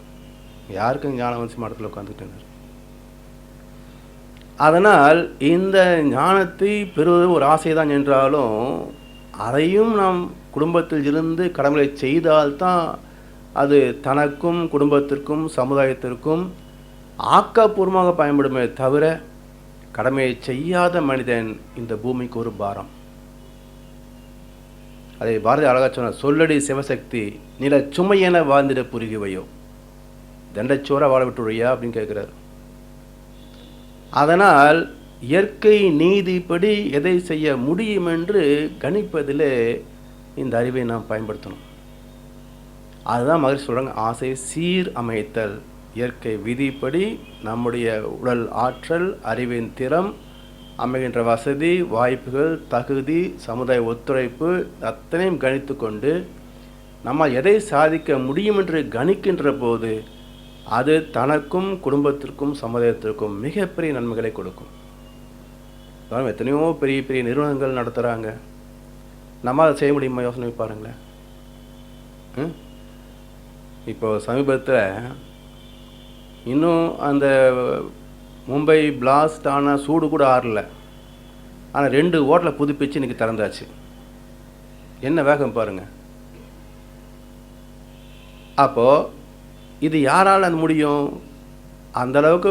யாருக்கும் ஞானம் வந்து மடத்தில் உட்காந்துக்கிட்டனர். அதனால் இந்த ஞானத்தை பெறுவது ஒரு ஆசைதான் என்றாலும் அதையும் நாம் குடும்பத்தில் இருந்து கடமைகளை செய்தால்தான் அது தனக்கும் குடும்பத்திற்கும் சமுதாயத்திற்கும் ஆக்கப்பூர்வமாக பயன்படுமே தவிர கடமையை செய்யாத மனிதன் இந்த பூமிக்கு ஒரு பாரம். அதை பாரதி அழகா சொன்னார், சொல்லடி சிவசக்தி நில சுமையென வாழ்ந்திட புரிகுவையோ, தண்டச்சோர வாழ விட்டுறியா அப்படின்னு கேட்குறார். அதனால் இயற்கை நீதிப்படி எதை செய்ய முடியும் என்று கணிப்பதில் இந்த அறிவை நாம் பயன்படுத்தணும். அதுதான் மகிழ்ச்சி சொல்கிறாங்க, ஆசை சீர் அமைத்தல். இயற்கை விதிப்படி நம்முடைய உடல் ஆற்றல், அறிவின் திறம், அமைகின்ற வசதி, வாய்ப்புகள், தகுதி, சமுதாய ஒத்துழைப்பு அத்தனையும் கணித்து கொண்டு நம்ம எதை சாதிக்க முடியும் என்று கணிக்கின்ற போது அது தனக்கும் குடும்பத்திற்கும் சமுதாயத்திற்கும் மிகப்பெரிய நன்மைகளை கொடுக்கும். எத்தனையோ பெரிய பெரிய நிறுவனங்கள் நடத்துகிறாங்க, நம்ம அதை செய்ய முடியுமா? யோசனை பாருங்களேன். இப்போ சமீபத்தில் இன்னும் அந்த மும்பை பிளாஸ்ட் ஆனால் சூடு கூட ஆறல, ஆனால் 2 ஹோட்டலை புதுப்பிச்சு இன்றைக்கி திறந்தாச்சு. என்ன வேகம் பாருங்கள். அப்போது இது யாரால் அது முடியும்? அந்தளவுக்கு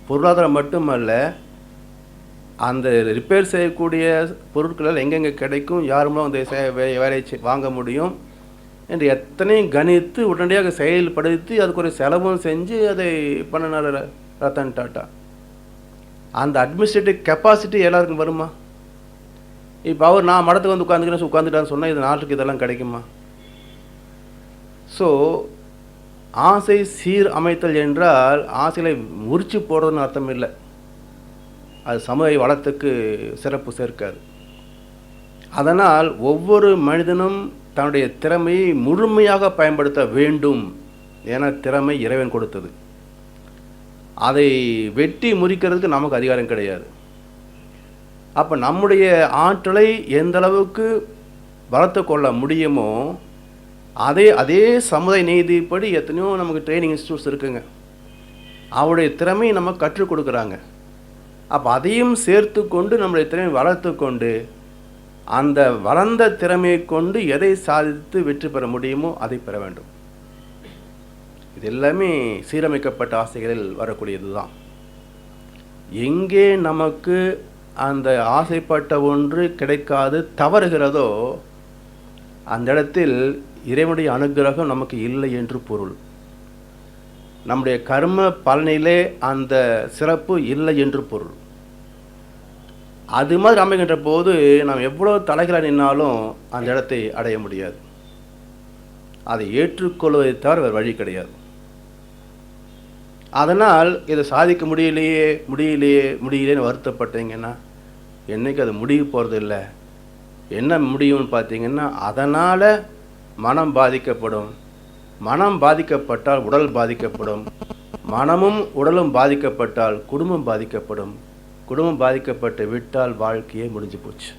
பொருளாதாரம் மட்டுமல்ல, அந்த ரிப்பேர் செய்யக்கூடிய பொருட்கள் எங்கெங்கே கிடைக்கும், யாருமே அந்த வேலையை வாங்க முடியும் என்று எத்தனையும் கணித்து உடனடியாக செயல்படுத்தி அதுக்கு ஒரு செலவும் செஞ்சு அதை பண்ணினார் ரத்தன் டாட்டா. அந்த அட்மினிஸ்ட்ரேட்டிவ் கெப்பாசிட்டி எல்லாருக்கும் வருமா? இப்போ அவர் நான் மடத்துக்கு வந்து உட்காந்துட்டான்னு சொன்னால் இது நாட்டுக்கு இதெல்லாம் கிடைக்குமா? ஸோ ஆசை சீர் அமைத்தல் என்றால் ஆசைகளை முறிச்சு போடுறதுன்னு அர்த்தம் இல்லை. அது சமுதாய வளத்துக்கு சிறப்பு சேர்க்காது. அதனால் ஒவ்வொரு மனிதனும் தன்னுடைய திறமையை முழுமையாக பயன்படுத்த வேண்டும். என திறமை இறைவன் கொடுத்தது. அதை வெட்டி முறிக்கிறதுக்கு நமக்கு அதிகாரம் கிடையாது. அப்போ நம்முடைய ஆற்றலை எந்த அளவுக்கு வளர்த்து கொள்ள முடியுமோ அதே சமுதாய நீதிப்படி எத்தனையோ நமக்கு ட்ரைனிங் இன்ஸ்டியூட்ஸ் இருக்குங்க. அவருடைய திறமையை நம்ம கற்றுக் கொடுக்குறாங்க. அப்போ அதையும் சேர்த்து கொண்டு நம்முடைய திறமையை வளர்த்து கொண்டு அந்த வளர்ந்த திறமையை கொண்டு எதை சாதித்து வெற்றி பெற முடியுமோ அதை பெற வேண்டும். இது எல்லாமே சீரமைக்கப்பட்ட ஆசைகளில் வரக்கூடியது தான். எங்கே நமக்கு அந்த ஆசைப்பட்ட ஒன்று கிடைக்காது தவறுகிறதோ அந்த இடத்தில் இறைவனுடைய அனுகிரகம் நமக்கு இல்லை என்று பொருள். நம்முடைய கர்ம பலனிலே அந்த சிறப்பு இல்லை என்று பொருள். அது மாதிரி அமைகின்ற போது நாம் எவ்வளோ தலைகளாக நின்னாலும் அந்த இடத்தை அடைய முடியாது. அதை ஏற்றுக்கொள்வதை தவிர வேறு வழி கிடையாது. அதனால் இதை சாதிக்க முடியலையேன்னு வருத்தப்பட்டீங்கன்னா என்றைக்கு அது முடிய போகிறது இல்லை. என்ன முடியும்னு பார்த்தீங்கன்னா அதனால் மனம் பாதிக்கப்படும். மனம் பாதிக்கப்பட்டால் உடல் பாதிக்கப்படும். மனமும் உடலும் பாதிக்கப்பட்டால் குடும்பம் பாதிக்கப்படும். குடும்பம் பாதிக்கப்பட்டு விட்டால் வாழ்க்கையே முடிஞ்சு போச்சு.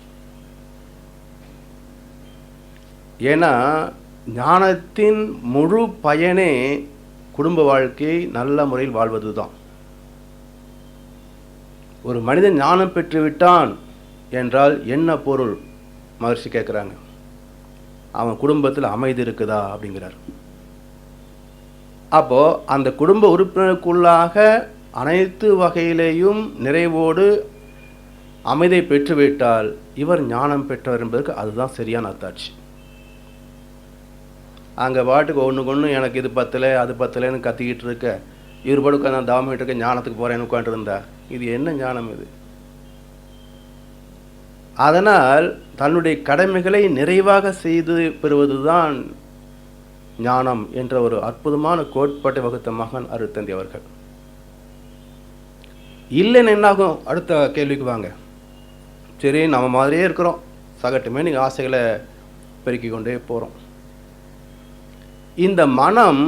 ஏன்னா ஞானத்தின் முழு பயனே குடும்ப வாழ்க்கையை நல்ல முறையில் வாழ்வது தான். ஒரு மனிதன் ஞானம் பெற்று விட்டான் என்றால் என்ன பொருள்? மகர்ஷி கேட்குறாங்க. அவன் குடும்பத்தில் அமைதி இருக்குதா அப்படிங்கிறார். அப்போது அந்த குடும்ப உறுப்பினருக்குள்ளாக அனைத்து வகையிலேயும் நிறைவோடு அமைதியை பெற்றுவிட்டால் இவர் ஞானம் பெற்றவர் என்பதற்கு அதுதான் சரியான அத்தாட்சி. அங்கே பாட்டுக்கு ஒன்று எனக்கு இது பத்தலை அது பத்தலைன்னு கத்திக்கிட்டு இருக்க, இவர் பாட்டுக்கு நான் தாமிட்டு இருக்க ஞானத்துக்கு போகிறேன்னு உட்காந்துருந்தா இது என்ன ஞானம்? இது அதனால் தன்னுடைய கடமைகளை நிறைவாக செய்து பெறுவதுதான் ஞானம் என்ற ஒரு அற்புதமான கோட்பாட்டை வகுத்த மகான் அருட்தந்தை அவர்கள். இல்லைன்னு என்னாகும்? அடுத்த கேள்விக்கு வாங்க. சரி, நம்ம மாதிரியே இருக்கிறோம், சகட்டுமே நீங்கள் ஆசைகளை பெருக்கிக் கொண்டே போகிறோம். இந்த மனம்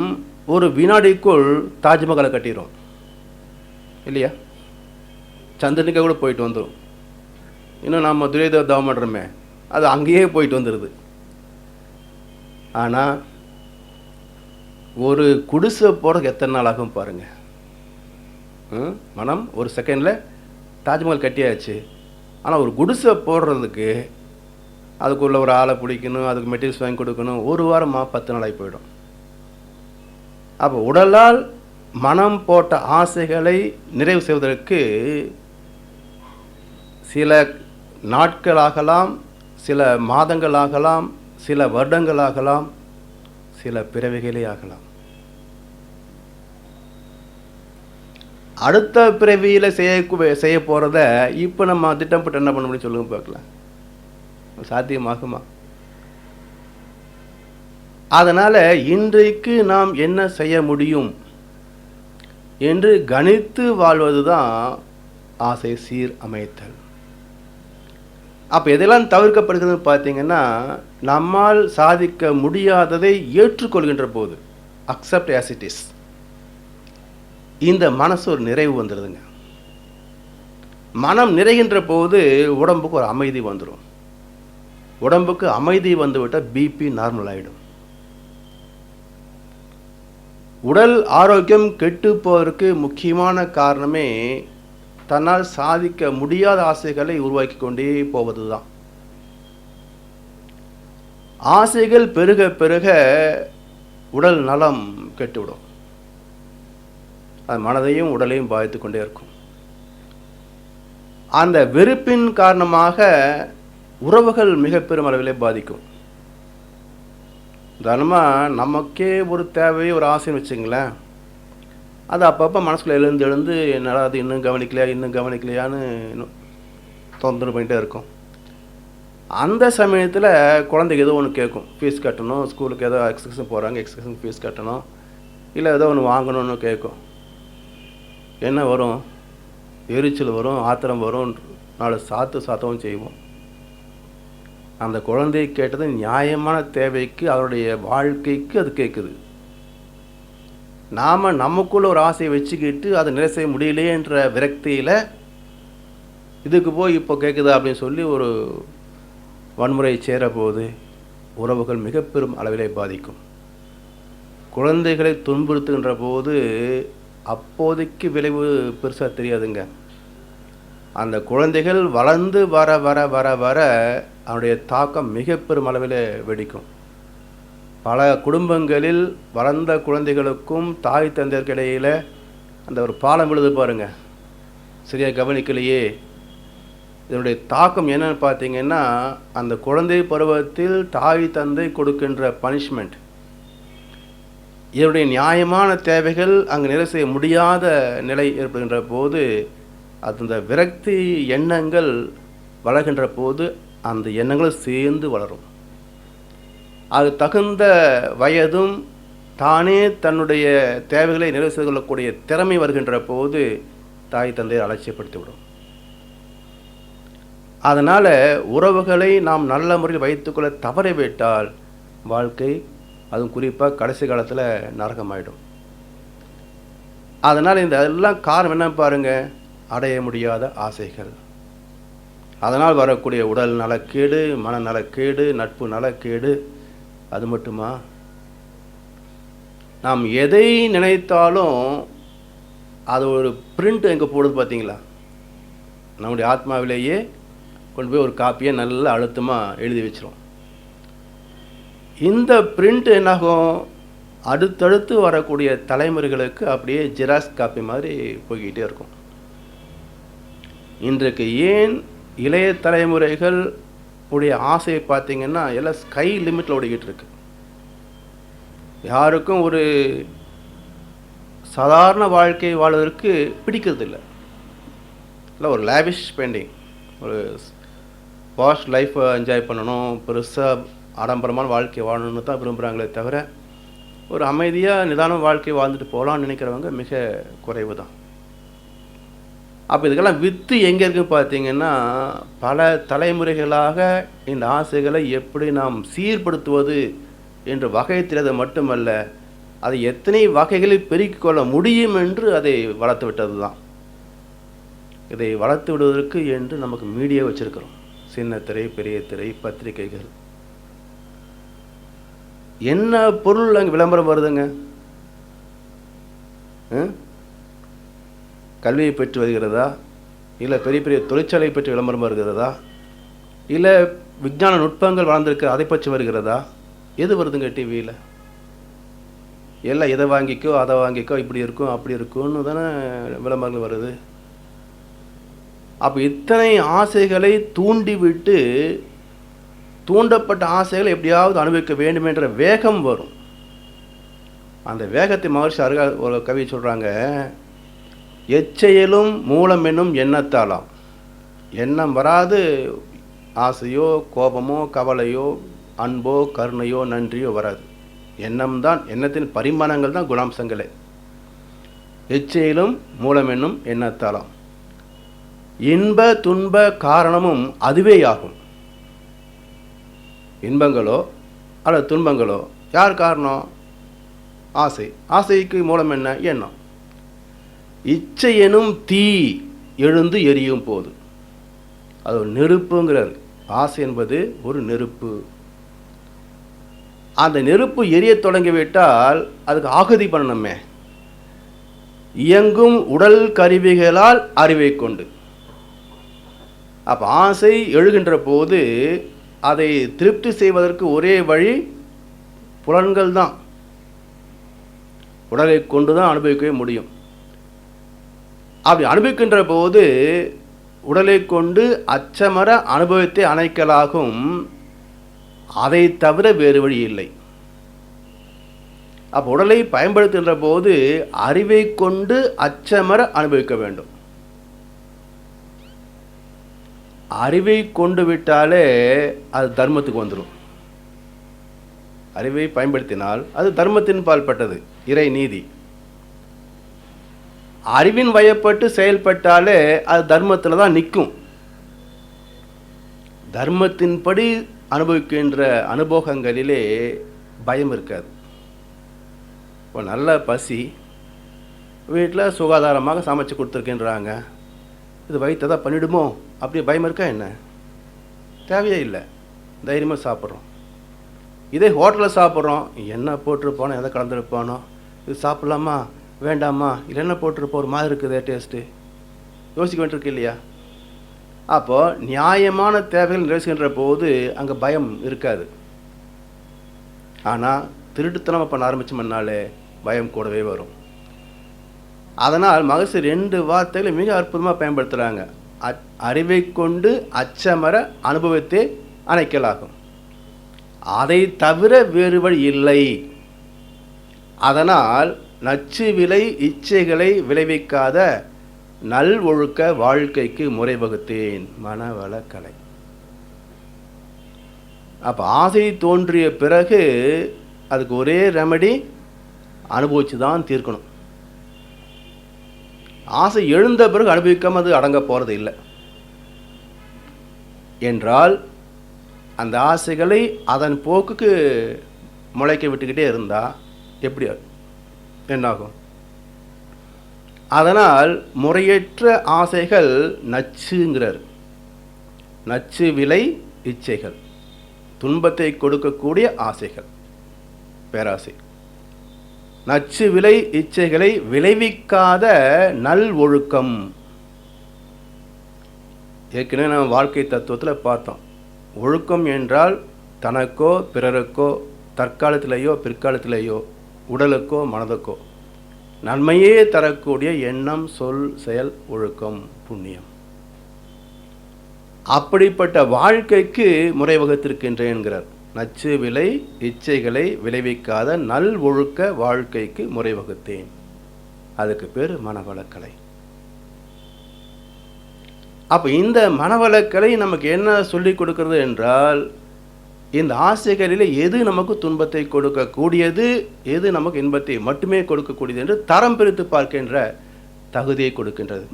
ஒரு வினாடிக்குள் தாஜ்மஹாலை கட்டிடும் இல்லையா? சந்திரனுக்கு கூட போயிட்டு வந்துடும். இன்னும் நம்ம துரியோதன தவம் பண்ணுறோமே, அது அங்கேயே போயிட்டு வந்துடுது. ஆனால் ஒரு குடிசை போகிறதுக்கு எத்தனை நாள் ஆகும் பாருங்கள். மனம் ஒரு செகண்டில் தாஜ்மஹால் கட்டியாச்சு. ஆனால் ஒரு குடிசை போடுறதுக்கு அதுக்குள்ளே ஒரு ஆளை பிடிக்கணும், அதுக்கு மெட்டீரியல்ஸ் வாங்கி கொடுக்கணும், ஒரு வாரமாக 10 நாளாகி போயிடும். அப்போ உடலால் மனம் போட்ட ஆசைகளை நிறைவு செய்வதற்கு சில நாட்களாகலாம், சில மாதங்களாகலாம், சில வருடங்களாகலாம், சில பிறவிகளே ஆகலாம். அடுத்த பிறவியில் செய்ய போகிறத இப்போ நம்ம திட்டமிட்டு என்ன பண்ண முடியும் சொல்லுங்க பார்க்கலாம். சாத்தியமாகுமா? அதனால் இன்றைக்கு நாம் என்ன செய்ய முடியும் என்று கணித்து வாழ்வது தான் ஆசை சீர் அமைத்தல். அப்போ எதெல்லாம் தவிர்க்கப்படுகிறது பார்த்தீங்கன்னா, நம்மால் சாதிக்க முடியாததை ஏற்றுக்கொள்கின்ற போது, அக்செப்ட் ஆஸ் இட் இஸ், இந்த மனசு ஒரு நிறைவு வந்துடுதுங்க. மனம் நிறைகின்ற போது உடம்புக்கு ஒரு அமைதி வந்துடும். உடம்புக்கு அமைதி வந்துவிட்டால் பிபி நார்மல் ஆகிடும். உடல் ஆரோக்கியம் கெட்டு போவதற்கு முக்கியமான காரணமே தன்னால் சாதிக்க முடியாத ஆசைகளை உருவாக்கி கொண்டே போவது தான். ஆசைகள் பெருக பெருக உடல் நலம் கெட்டுவிடும். அது மனதையும் உடலையும் பாதித்து கொண்டே இருக்கும். அந்த வெறுப்பின் காரணமாக உறவுகள் மிக பெரும் அளவிலே பாதிக்கும். உதாரணமாக நமக்கே ஒரு தேவை, ஒரு ஆசைன்னு வச்சுங்களேன், அது அப்பப்போ மனசுக்குள்ள எழுந்து என்னால் அது இன்னும் கவனிக்கலையான்னு இன்னும் தொந்தரவு பண்ணிகிட்டே இருக்கும். அந்த சமயத்தில் குழந்தைக்கு ஏதோ ஒன்று கேட்கும், ஃபீஸ் கட்டணும், ஸ்கூலுக்கு ஏதோ எக்ஸ்கர்ஷன் போகிறாங்க, எக்ஸ்கர்ஷன் ஃபீஸ் கட்டணும், இல்லை ஏதோ ஒன்று வாங்கணும்னு கேட்கும். என்ன வரும்? எரிச்சல் வரும், ஆத்திரம் வரும், 4 சாத்தவும் செய்வோம். அந்த குழந்தை கேட்டது நியாயமான தேவைக்கு, அவருடைய வாழ்க்கைக்கு அது கேட்குது. நாம் நமக்குள்ள ஒரு ஆசையை வச்சுக்கிட்டு அதை நிறை செய்ய முடியலையேன்ற விரக்தியில் இதுக்கு போய் இப்போ கேட்குதா அப்படின்னு சொல்லி ஒரு வன்முறை சேரப்போது உறவுகள் மிக பெரும் அளவிலே பாதிக்கும். குழந்தைகளை துன்புறுத்துகின்ற போது அப்போதைக்கு விளைவு பெருசாக தெரியாதுங்க. அந்த குழந்தைகள் வளர்ந்து வர வர வர வர அவனுடைய தாக்கம் மிக பெரும் அளவில் வெடிக்கும். பல குடும்பங்களில் வளர்ந்த குழந்தைகளுக்கும் தாய் தந்தையருக்கு இடையில் அந்த ஒரு பாலம் விழுது பாருங்கள், சரியாக கவனிக்கலையே. இதனுடைய தாக்கம் என்னன்னு பார்த்தீங்கன்னா, அந்த குழந்தை பருவத்தில் தாய் தந்தை கொடுக்கின்ற பனிஷ்மெண்ட், இதனுடைய நியாயமான தேவைகள் அங்கு நிறை செய்ய முடியாத நிலை ஏற்படுகின்ற போது அந்த விரக்தி எண்ணங்கள் வளர்கின்ற போது அந்த எண்ணங்களும் சேர்ந்து வளரும். அது தகுந்த வயதும் தானே தன்னுடைய தேவைகளை நிறைவு செய்து கொள்ளக்கூடிய திறமை வருகின்ற போது தாய் தந்தையை அலட்சியப்படுத்திவிடும். அதனால் உறவுகளை நாம் நல்ல முறையில் வைத்துக்கொள்ள தவறிவிட்டால் வாழ்க்கை, அதுவும் குறிப்பாக கடைசி காலத்தில் நரகமாயிடும். அதனால் இந்த எல்லாம் காரணம் என்ன பாருங்கள், அடைய முடியாத ஆசைகள். அதனால் வரக்கூடிய உடல் நலக்கேடு, மனநலக்கேடு, நட்பு நலக்கேடு. அது மட்டுமா, நாம் எதை நினைத்தாலும் அது ஒரு பிரிண்ட் எங்கே போடுது பார்த்தீங்களா? நம்முடைய ஆத்மாவிலேயே கொண்டு போய் ஒரு காப்பியை நல்லா அழுத்தமாக எழுதி வச்சிரும். இந்த பிரிண்ட் என்னாகும், அடுத்தடுத்து வரக்கூடிய தலைமுறைகளுக்கு அப்படியே ஜெராக்ஸ் காப்பி மாதிரி போய்கிட்டே இருக்கும். இன்றைக்கு ஏன் இளைய தலைமுறைகள் உடைய ஆசையை பார்த்தீங்கன்னா எல்லாம் ஸ்கை லிமிட்டில் ஓடிக்கிட்டு இருக்கு. யாருக்கும் ஒரு சாதாரண வாழ்க்கை வாழ்வதற்கு பிடிக்கிறது இல்லை. ஒரு லேவிஷ் ஸ்பெண்டிங், ஒரு ஃபாஸ்ட் லைஃப்பை என்ஜாய் பண்ணணும், பெருசாக ஆடம்பரமான வாழ்க்கை வாழணும்னு தான் விரும்புகிறாங்களே தவிர ஒரு அமைதியாக நிதான வாழ்க்கை வாழ்ந்துட்டு போகலான்னு நினைக்கிறவங்க மிக குறைவு தான். அப்போ இதுக்கெல்லாம் வித்து எங்கே இருக்குன்னு பார்த்தீங்கன்னா, பல தலைமுறைகளாக இந்த ஆசைகளை எப்படி நாம் சீர்படுத்துவது என்று வகை தெரியாத மட்டுமல்ல, அதை எத்தனை வகைகளில் பெருக்கிக் கொள்ள முடியும் என்று அதை வளர்த்து விட்டது தான். இதை வளர்த்து விடுவதற்கு என்று நமக்கு மீடியா வச்சுருக்கிறோம். சின்ன திரை, பெரிய திரை, பத்திரிகைகள். என்ன பொருள் அங்கே விளம்பரம் வருதுங்க? கல்வியை பெற்று வருகிறதா, இல்லை பெரிய பெரிய தொழிற்சாலை பற்றி விளம்பரம் வருகிறதா, இல்லை விஞ்ஞான நுட்பங்கள் வளர்ந்துருக்கு அதை பற்றி வருகிறதா? எது வருதுங்க டிவியில்? எல்லாம் எதை வாங்கிக்கோ அதை வாங்கிக்கோ, இப்படி இருக்கும் அப்படி இருக்கும்னு தானே விளம்பரங்கள் வருது. அப்போ இத்தனை ஆசைகளை தூண்டிவிட்டு தூண்டப்பட்ட ஆசைகளை எப்படியாவது அனுபவிக்க வேண்டும் என்ற வேகம் வரும். அந்த வேகத்தை மகர்ஷி அருகால் ஒரு கவி சொல்கிறாங்க, எச்செயலும் மூலம் என்னும் எண்ணத்தாலாம். எண்ணம் வராது ஆசையோ கோபமோ கவலையோ அன்போ கருணையோ நன்றியோ வராது. எண்ணம் தான், எண்ணத்தின் பரிமாணங்கள் தான் குணாம்சங்களே. எச்செயலும் மூலம் என்னும் எண்ணத்தாலாம். இன்ப துன்ப காரணமும் அதுவே ஆகும். இன்பங்களோ அல்லது துன்பங்களோ யார் காரணம்? ஆசை. ஆசைக்கு மூலம் என்ன? எண்ணம். இச்சை எனும் தீ எழுந்து எரியும் போது, அது ஒரு நெருப்புங்கிறார். ஆசை என்பது ஒரு நெருப்பு. அந்த நெருப்பு எரிய தொடங்கிவிட்டால் அதுக்கு ஆகுதி பண்ணணுமே. இயங்கும் உடல் கருவிகளால் அறிவை கொண்டு. அப்போ ஆசை எழுகின்ற போது அதை திருப்தி செய்வதற்கு ஒரே வழி புலன்கள் தான். உடலை கொண்டு தான் அனுபவிக்கவே முடியும். அப்படி அனுபவிக்கின்ற போது உடலை கொண்டு அச்சமர அனுபவத்தை அணைக்கலாகும். அதை தவிர வேறு வழி இல்லை. அப்போ உடலை பயன்படுத்துகின்ற போது அறிவை கொண்டு அச்சமர அனுபவிக்க வேண்டும். அறிவை கொண்டு விட்டாலே அது தர்மத்துக்கு வந்துடும். அறிவை பயன்படுத்தினால் அது தர்மத்தின் பால்பட்டது, இறை நீதி. அறிவின் வயப்பட்டு செயல்பட்டாலே அது தர்மத்தில் தான் நிற்கும். தர்மத்தின்படி அனுபவிக்கின்ற அனுபவங்களிலே பயம் இருக்காது. இப்போ நல்ல பசி, வீட்டில் சுகாதாரமாக சமைச்சு கொடுத்துருக்கின்றாங்க, இது வயிற்றை தான் பண்ணிவிடுமோ அப்படி பயம் இருக்கா என்ன? தேவையே இல்லை, தைரியமாக சாப்பிட்றோம். இதே ஹோட்டலில் சாப்பிட்றோம், என்ன போட்டிருப்பானோ எதை கலந்துருப்பானோ, இது சாப்பிட்லாமா வேண்டாமா, இல்லை என்ன போட்டிருப்போம் ஒரு மாதிரி இருக்குதே டேஸ்ட்டு, யோசிக்க வேண்டியிருக்கு இல்லையா? அப்போது நியாயமான தேவைகள் நிறைவேற்றுகின்ற போது அங்கே பயம் இருக்காது. ஆனால் திருட்டுத்தனம் பண்ண ஆரம்பிச்சோம்னாலே பயம் கூடவே வரும். அதனால் மகர்ஷி 2 வார்த்தைகளை மிக அற்புதமாக பயன்படுத்துகிறாங்க. அறிவை கொண்டு அச்சமர அனுபவத்தை அணைக்கலாகும். அதை தவிர வேறு வழி இல்லை. அதனால் நச்சு விலை இச்சைகளை விளைவிக்காத நல் ஒழுக்க வாழ்க்கைக்கு முறை வகுத்தேன் மனவளக்கலை. அப்போ ஆசை தோன்றிய பிறகு அதுக்கு ஒரே ரெமடி, அனுபவிச்சு தான் தீர்க்கணும். ஆசை எழுந்த பிறகு அனுபவிக்காமல் அது அடங்க போகிறது இல்லை என்றால் அந்த ஆசைகளை அதன் போக்குக்கு முளைக்க விட்டுக்கிட்டே இருந்தால் எப்படி என்னாகும்? அதனால் முறையற்ற ஆசைகள் நச்சுங்கிறார். நச்சு விலை இச்சைகள், துன்பத்தை கொடுக்கக்கூடிய ஆசைகள், பேராசை. நச்சு விலை இச்சைகளை விளைவிக்காத நல் ஒழுக்கம். ஏற்கனவே நம்ம வாழ்க்கை தத்துவத்தில் பார்த்தோம். ஒழுக்கம் என்றால் தனக்கோ பிறருக்கோ தற்காலத்திலேயோ பிற்காலத்திலேயோ உடலுக்கோ மனதுக்கோ நன்மையே தரக்கூடிய எண்ணம் சொல் செயல் ஒழுக்கம் புண்ணியம். அப்படிப்பட்ட வாழ்க்கைக்கு முறை வகுத்திருக்கின்றேன் என்கிறார். நச்சு விலை இச்சைகளை விளைவிக்காத நல் ஒழுக்க வாழ்க்கைக்கு முறை வகுத்தேன். அதுக்கு பேர் மனவளக்கலை. அப்போ இந்த மனவளக்கலை நமக்கு என்ன சொல்லிக் கொடுக்கிறது என்றால், இந்த ஆசைகளில் எது நமக்கு துன்பத்தை கொடுக்கக்கூடியது, எது நமக்கு இன்பத்தை மட்டுமே கொடுக்கக்கூடியது என்று தரம் பிரித்து பார்க்கின்ற தகுதியை கொடுக்கின்றது.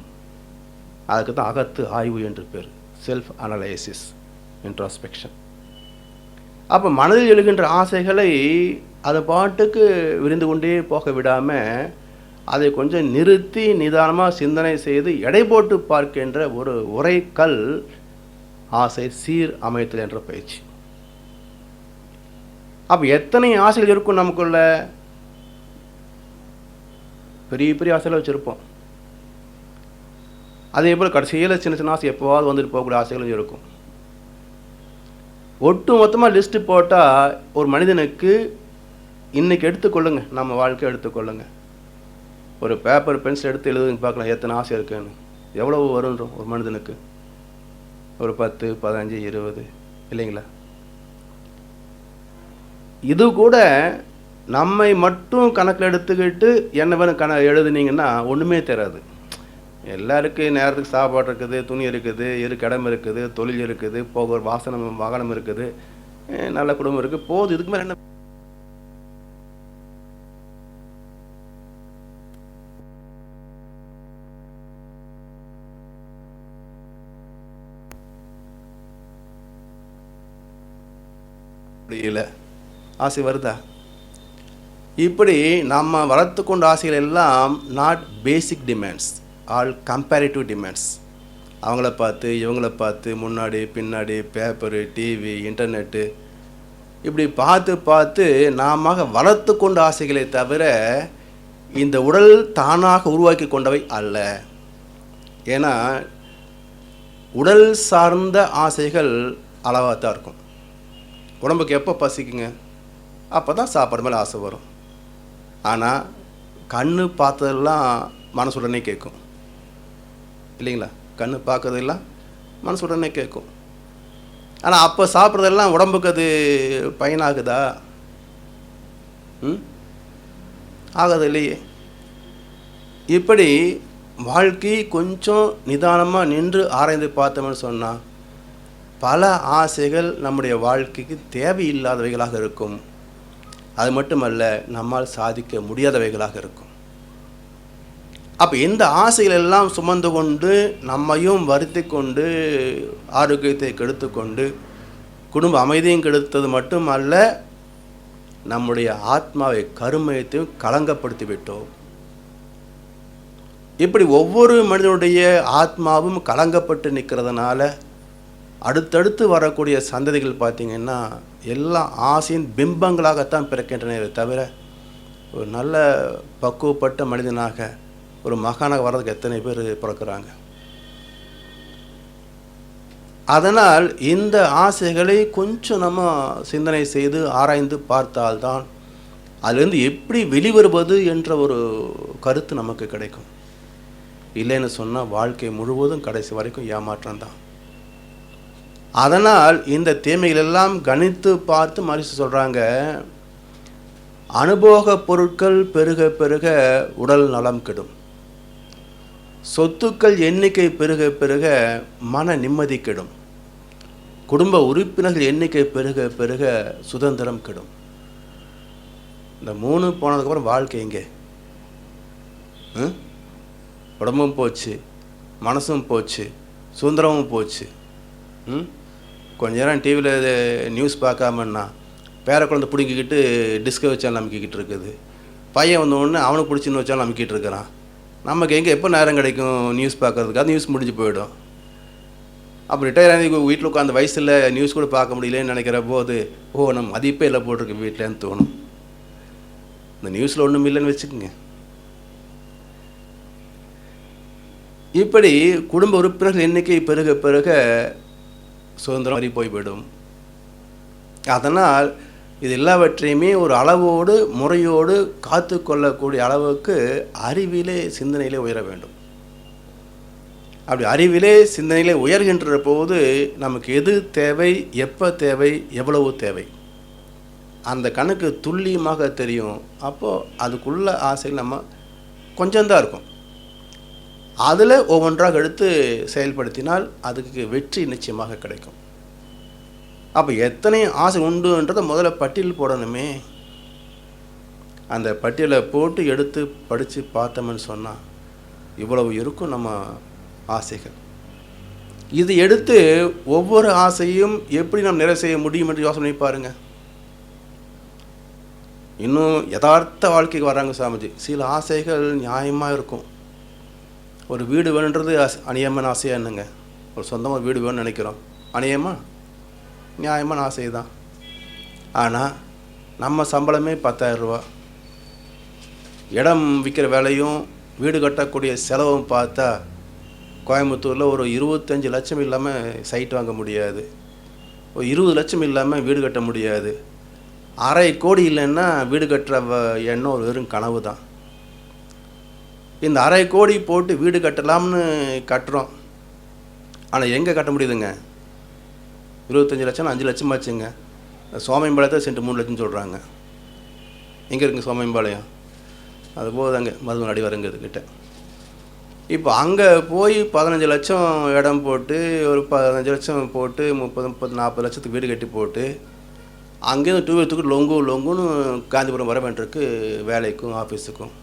அதுக்கு தான் அகத்து ஆய்வு என்று பேர். Self analysis, introspection. அப்போ மனதில் எழுகின்ற ஆசைகளை அது பாட்டுக்கு விரிந்து கொண்டே போக விடாமல் அதை கொஞ்சம் நிறுத்தி நிதானமாக சிந்தனை செய்து எடை போட்டு பார்க்கின்ற ஒரு உரைக்கல் ஆசை சீர் அமைத்தல் என்ற பயிற்சி. அப்போ எத்தனை ஆசைகள் இருக்கும் நமக்குள்ள? பெரிய பெரிய ஆசைகளை வச்சுருப்போம். அதே போல் கடைசியில் சின்ன சின்ன ஆசை எப்போவாவது வந்துட்டு போகக்கூடிய ஆசைகளும் இருக்கும். ஒட்டு மொத்தமாக லிஸ்ட்டு போட்டால் ஒரு மனிதனுக்கு இன்றைக்கி எடுத்துக்கொள்ளுங்க, நம்ம வாழ்க்கை எடுத்துக்கொள்ளுங்க, ஒரு பேப்பர் பென்சில் எடுத்து எழுதுங்க பார்க்கலாம் எத்தனை ஆசை இருக்குன்னு. எவ்வளவு வருன்றோம் ஒரு மனிதனுக்கு? ஒரு 10, 15, 20 இல்லைங்களா? இது கூட நம்மை மட்டும் கணக்கில் எடுத்துக்கிட்டு என்ன வேணும் எழுதுனீங்கன்னா ஒன்றுமே தெரியாது. எல்லாருக்கும் நேரத்துக்கு சாப்பாடு இருக்குது, துணி இருக்குது, இடம் இருக்குது, தொழில் இருக்குது, போக வாகனம் இருக்குது, நல்ல குடும்பம் இருக்குது, போதும். இதுக்கு மேலே என்ன? இல்லை ஆசை வருதா? இப்படி நம்ம வளர்த்து கொண்ட ஆசைகள் எல்லாம் not basic demands, all comparative demands. அவங்கள பார்த்து இவங்கள பார்த்து முன்னாடி பின்னாடி பேப்பரு, டிவி, இன்டர்நெட்டு இப்படி பார்த்து பார்த்து நாம வளர்த்து கொண்ட ஆசைகளை தவிர இந்த உடல் தானாக உருவாக்கி கொண்டவை அல்ல. ஏன்னா உடல் சார்ந்த ஆசைகள் அளவாக தான் இருக்கும். உடம்புக்கு எப்போ பசிக்குங்க? அப்போ தான் சாப்பாடு மேலே ஆசை வரும். ஆனால் கண்ணு பார்த்ததெல்லாம் மனசு உடனே கேட்கும் இல்லைங்களா? கண்ணு பார்க்கறதெல்லாம் மனசு உடனே கேட்கும். ஆனால் அப்போ சாப்பிட்றதெல்லாம் உடம்புக்கு அது பயனாகுதா? ஆகாது இல்லையே. இப்படி வாழ்க்கை கொஞ்சம் நிதானமாக நின்று ஆராய்ந்து பார்த்தோம்னு சொன்னால் பல ஆசைகள் நம்முடைய வாழ்க்கைக்கு தேவையில்லாதவைகளாக இருக்கும். அது மட்டுமல்ல, நம்மால் சாதிக்க முடியாதவைகளாக இருக்கும். அப்போ இந்த ஆசைகள் எல்லாம் சுமந்து கொண்டு நம்மையும் வருத்தி கொண்டு ஆரோக்கியத்தை கெடுத்து கொண்டு குடும்ப அமைதியும் கெடுத்தது மட்டுமல்ல, நம்முடைய ஆத்மாவை கருமையத்தையும் களங்கப்படுத்தி விட்டோம். இப்படி ஒவ்வொரு மனிதனுடைய ஆத்மாவும் களங்கப்பட்டு நிற்கிறதுனால அடுத்தடுத்து வரக்கூடிய சந்ததிகள் பார்த்திங்கன்னா எல்லாம் ஆசையின் பிம்பங்களாகத்தான் பிறக்கின்றன தவிர ஒரு நல்ல பக்குவப்பட்ட மனிதனாக ஒரு மகானாக வர்றதுக்கு எத்தனை பேர் பிறக்கிறாங்க? அதனால் இந்த ஆசைகளை கொஞ்சம் நம்ம சிந்தனை செய்து ஆராய்ந்து பார்த்தால்தான் அதிலிருந்து எப்படி வெளிவருவது என்ற ஒரு கருத்து நமக்கு கிடைக்கும். இல்லைன்னு சொன்னால் வாழ்க்கை முழுவதும் கடைசி வரைக்கும் ஏமாற்றம் தான். அதனால் இந்த தீமைகளெல்லாம் கணித்து பார்த்து மனுஷன் சொல்கிறாங்க, அனுபோக பொருட்கள் பெருக பெருக உடல் நலம் கெடும், சொத்துக்கள் எண்ணிக்கை பெருக பெருக மன நிம்மதி கெடும், குடும்ப உறுப்பினர்கள் எண்ணிக்கை பெருக பெருக சுதந்திரம் கெடும். இந்த 3 போனதுக்கப்புறம் வாழ்க்கை எங்கே? உடம்பும் போச்சு, மனசும் போச்சு, சுதந்திரமும் போச்சு. கொஞ்ச நேரம் டிவியில் நியூஸ் பார்க்காமன்னா பேர குழந்தை பிடிங்கிக்கிட்டு டிஸ்கவரி சேனல் அமைக்கிக்கிட்டு இருக்குது. பையன் வந்தோடனே அவனுக்கு பிடிச்சின்னு வச்சாலும் அமைக்கிட்டு இருக்கிறான். நமக்கு எங்கே எப்போ நேரம் கிடைக்கும் நியூஸ் பார்க்கறதுக்கு? அது நியூஸ் முடிஞ்சு போயிடும். அப்போ ரிட்டையர் ஆகி வீட்டில் உட்காந்த வயசில் நியூஸ் கூட பார்க்க முடியலன்னு நினைக்கிற போது நம்ம மதிப்பே இல்லை போட்டிருக்கு வீட்டிலேன்னு தோணும். இந்த நியூஸில் ஒன்றும் இல்லைன்னு வச்சுக்கோங்க. இப்படி குடும்ப உறுப்பினர்கள் எண்ணிக்கை பெருக பெருக சுதந்திரம் மாறி போய்விடும். அதனால் இது எல்லாவற்றையுமே ஒரு அளவோடு முறையோடு காத்து கொள்ளக்கூடிய அளவுக்கு அறிவிலே சிந்தனையிலே உயர வேண்டும். அப்படி அறிவிலே சிந்தனையிலே உயர்கின்ற போது நமக்கு எது தேவை, எப்போ தேவை, எவ்வளவு தேவை அந்த கணக்கு துல்லியமாக தெரியும். அப்போது அதுக்குள்ள ஆசைகள் நம்ம கொஞ்சம்தான் இருக்கும். அதில் ஒவ்வொன்றாக எடுத்து செயல்படுத்தினால் அதுக்கு வெற்றி நிச்சயமாக கிடைக்கும். அப்போ எத்தனை ஆசை உண்டுன்றதை முதல்ல பட்டியல் போடணுமே. அந்த பட்டியலை போட்டு எடுத்து படித்து பார்த்தோம்னு சொன்னால் இவ்வளவு இருக்கும் நம்ம ஆசைகள். இது எடுத்து ஒவ்வொரு ஆசையும் எப்படி நாம் நிறைவு செய்ய முடியும் என்று யோசனை பண்ணி பாருங்க. இன்னும் யதார்த்த வாழ்க்கைக்கு வராங்க சாமிஜி. சில ஆசைகள் நியாயமாக இருக்கும். ஒரு வீடு வேணுன்றது அநியாயமான ஆசையாக என்னங்க? ஒரு சொந்தமாக வீடு வேணும்னு நினைக்கிறோம். அநியாயமா? நியாயமான ஆசை தான். ஆனால் நம்ம சம்பளமே 10,000 ரூபா. இடம் விற்கிற வேலையும் வீடு கட்டக்கூடிய செலவும் பார்த்தா கோயம்புத்தூரில் ஒரு 25 லட்சம் இல்லாமல் சைட் வாங்க முடியாது. ஒரு 20 லட்சம் இல்லாமல் வீடு கட்ட முடியாது. 1/2 கோடி இல்லைன்னா வீடு கட்டுற எண்ணம் ஒரு வெறும் கனவு தான். இந்த 1/2 கோடி போட்டு வீடு கட்டலாம்னு கட்டுறோம். ஆனால் எங்கே கட்ட முடியுதுங்க? 25 லட்சம் 5 லட்சம் ஆச்சுங்க. சோமயம்பாளையத்தை சென்ட் 3 லட்சம் சொல்கிறாங்க. எங்கே இருக்குங்க சோமயம்பாளையம்? அது போதாங்க மதுவன் அடி வரங்கிறதுக்கிட்ட. இப்போ அங்கே போய் 15 லட்சம் இடம் போட்டு ஒரு 15 லட்சம் போட்டு 30, 40 லட்சத்துக்கு வீடு கட்டி போட்டு அங்கேருந்து 2 வீலத்துக்கு லொங்குன்னு காந்திபுரம் வர வேண்டியிருக்கு வேலைக்கும் ஆஃபீஸுக்கும்.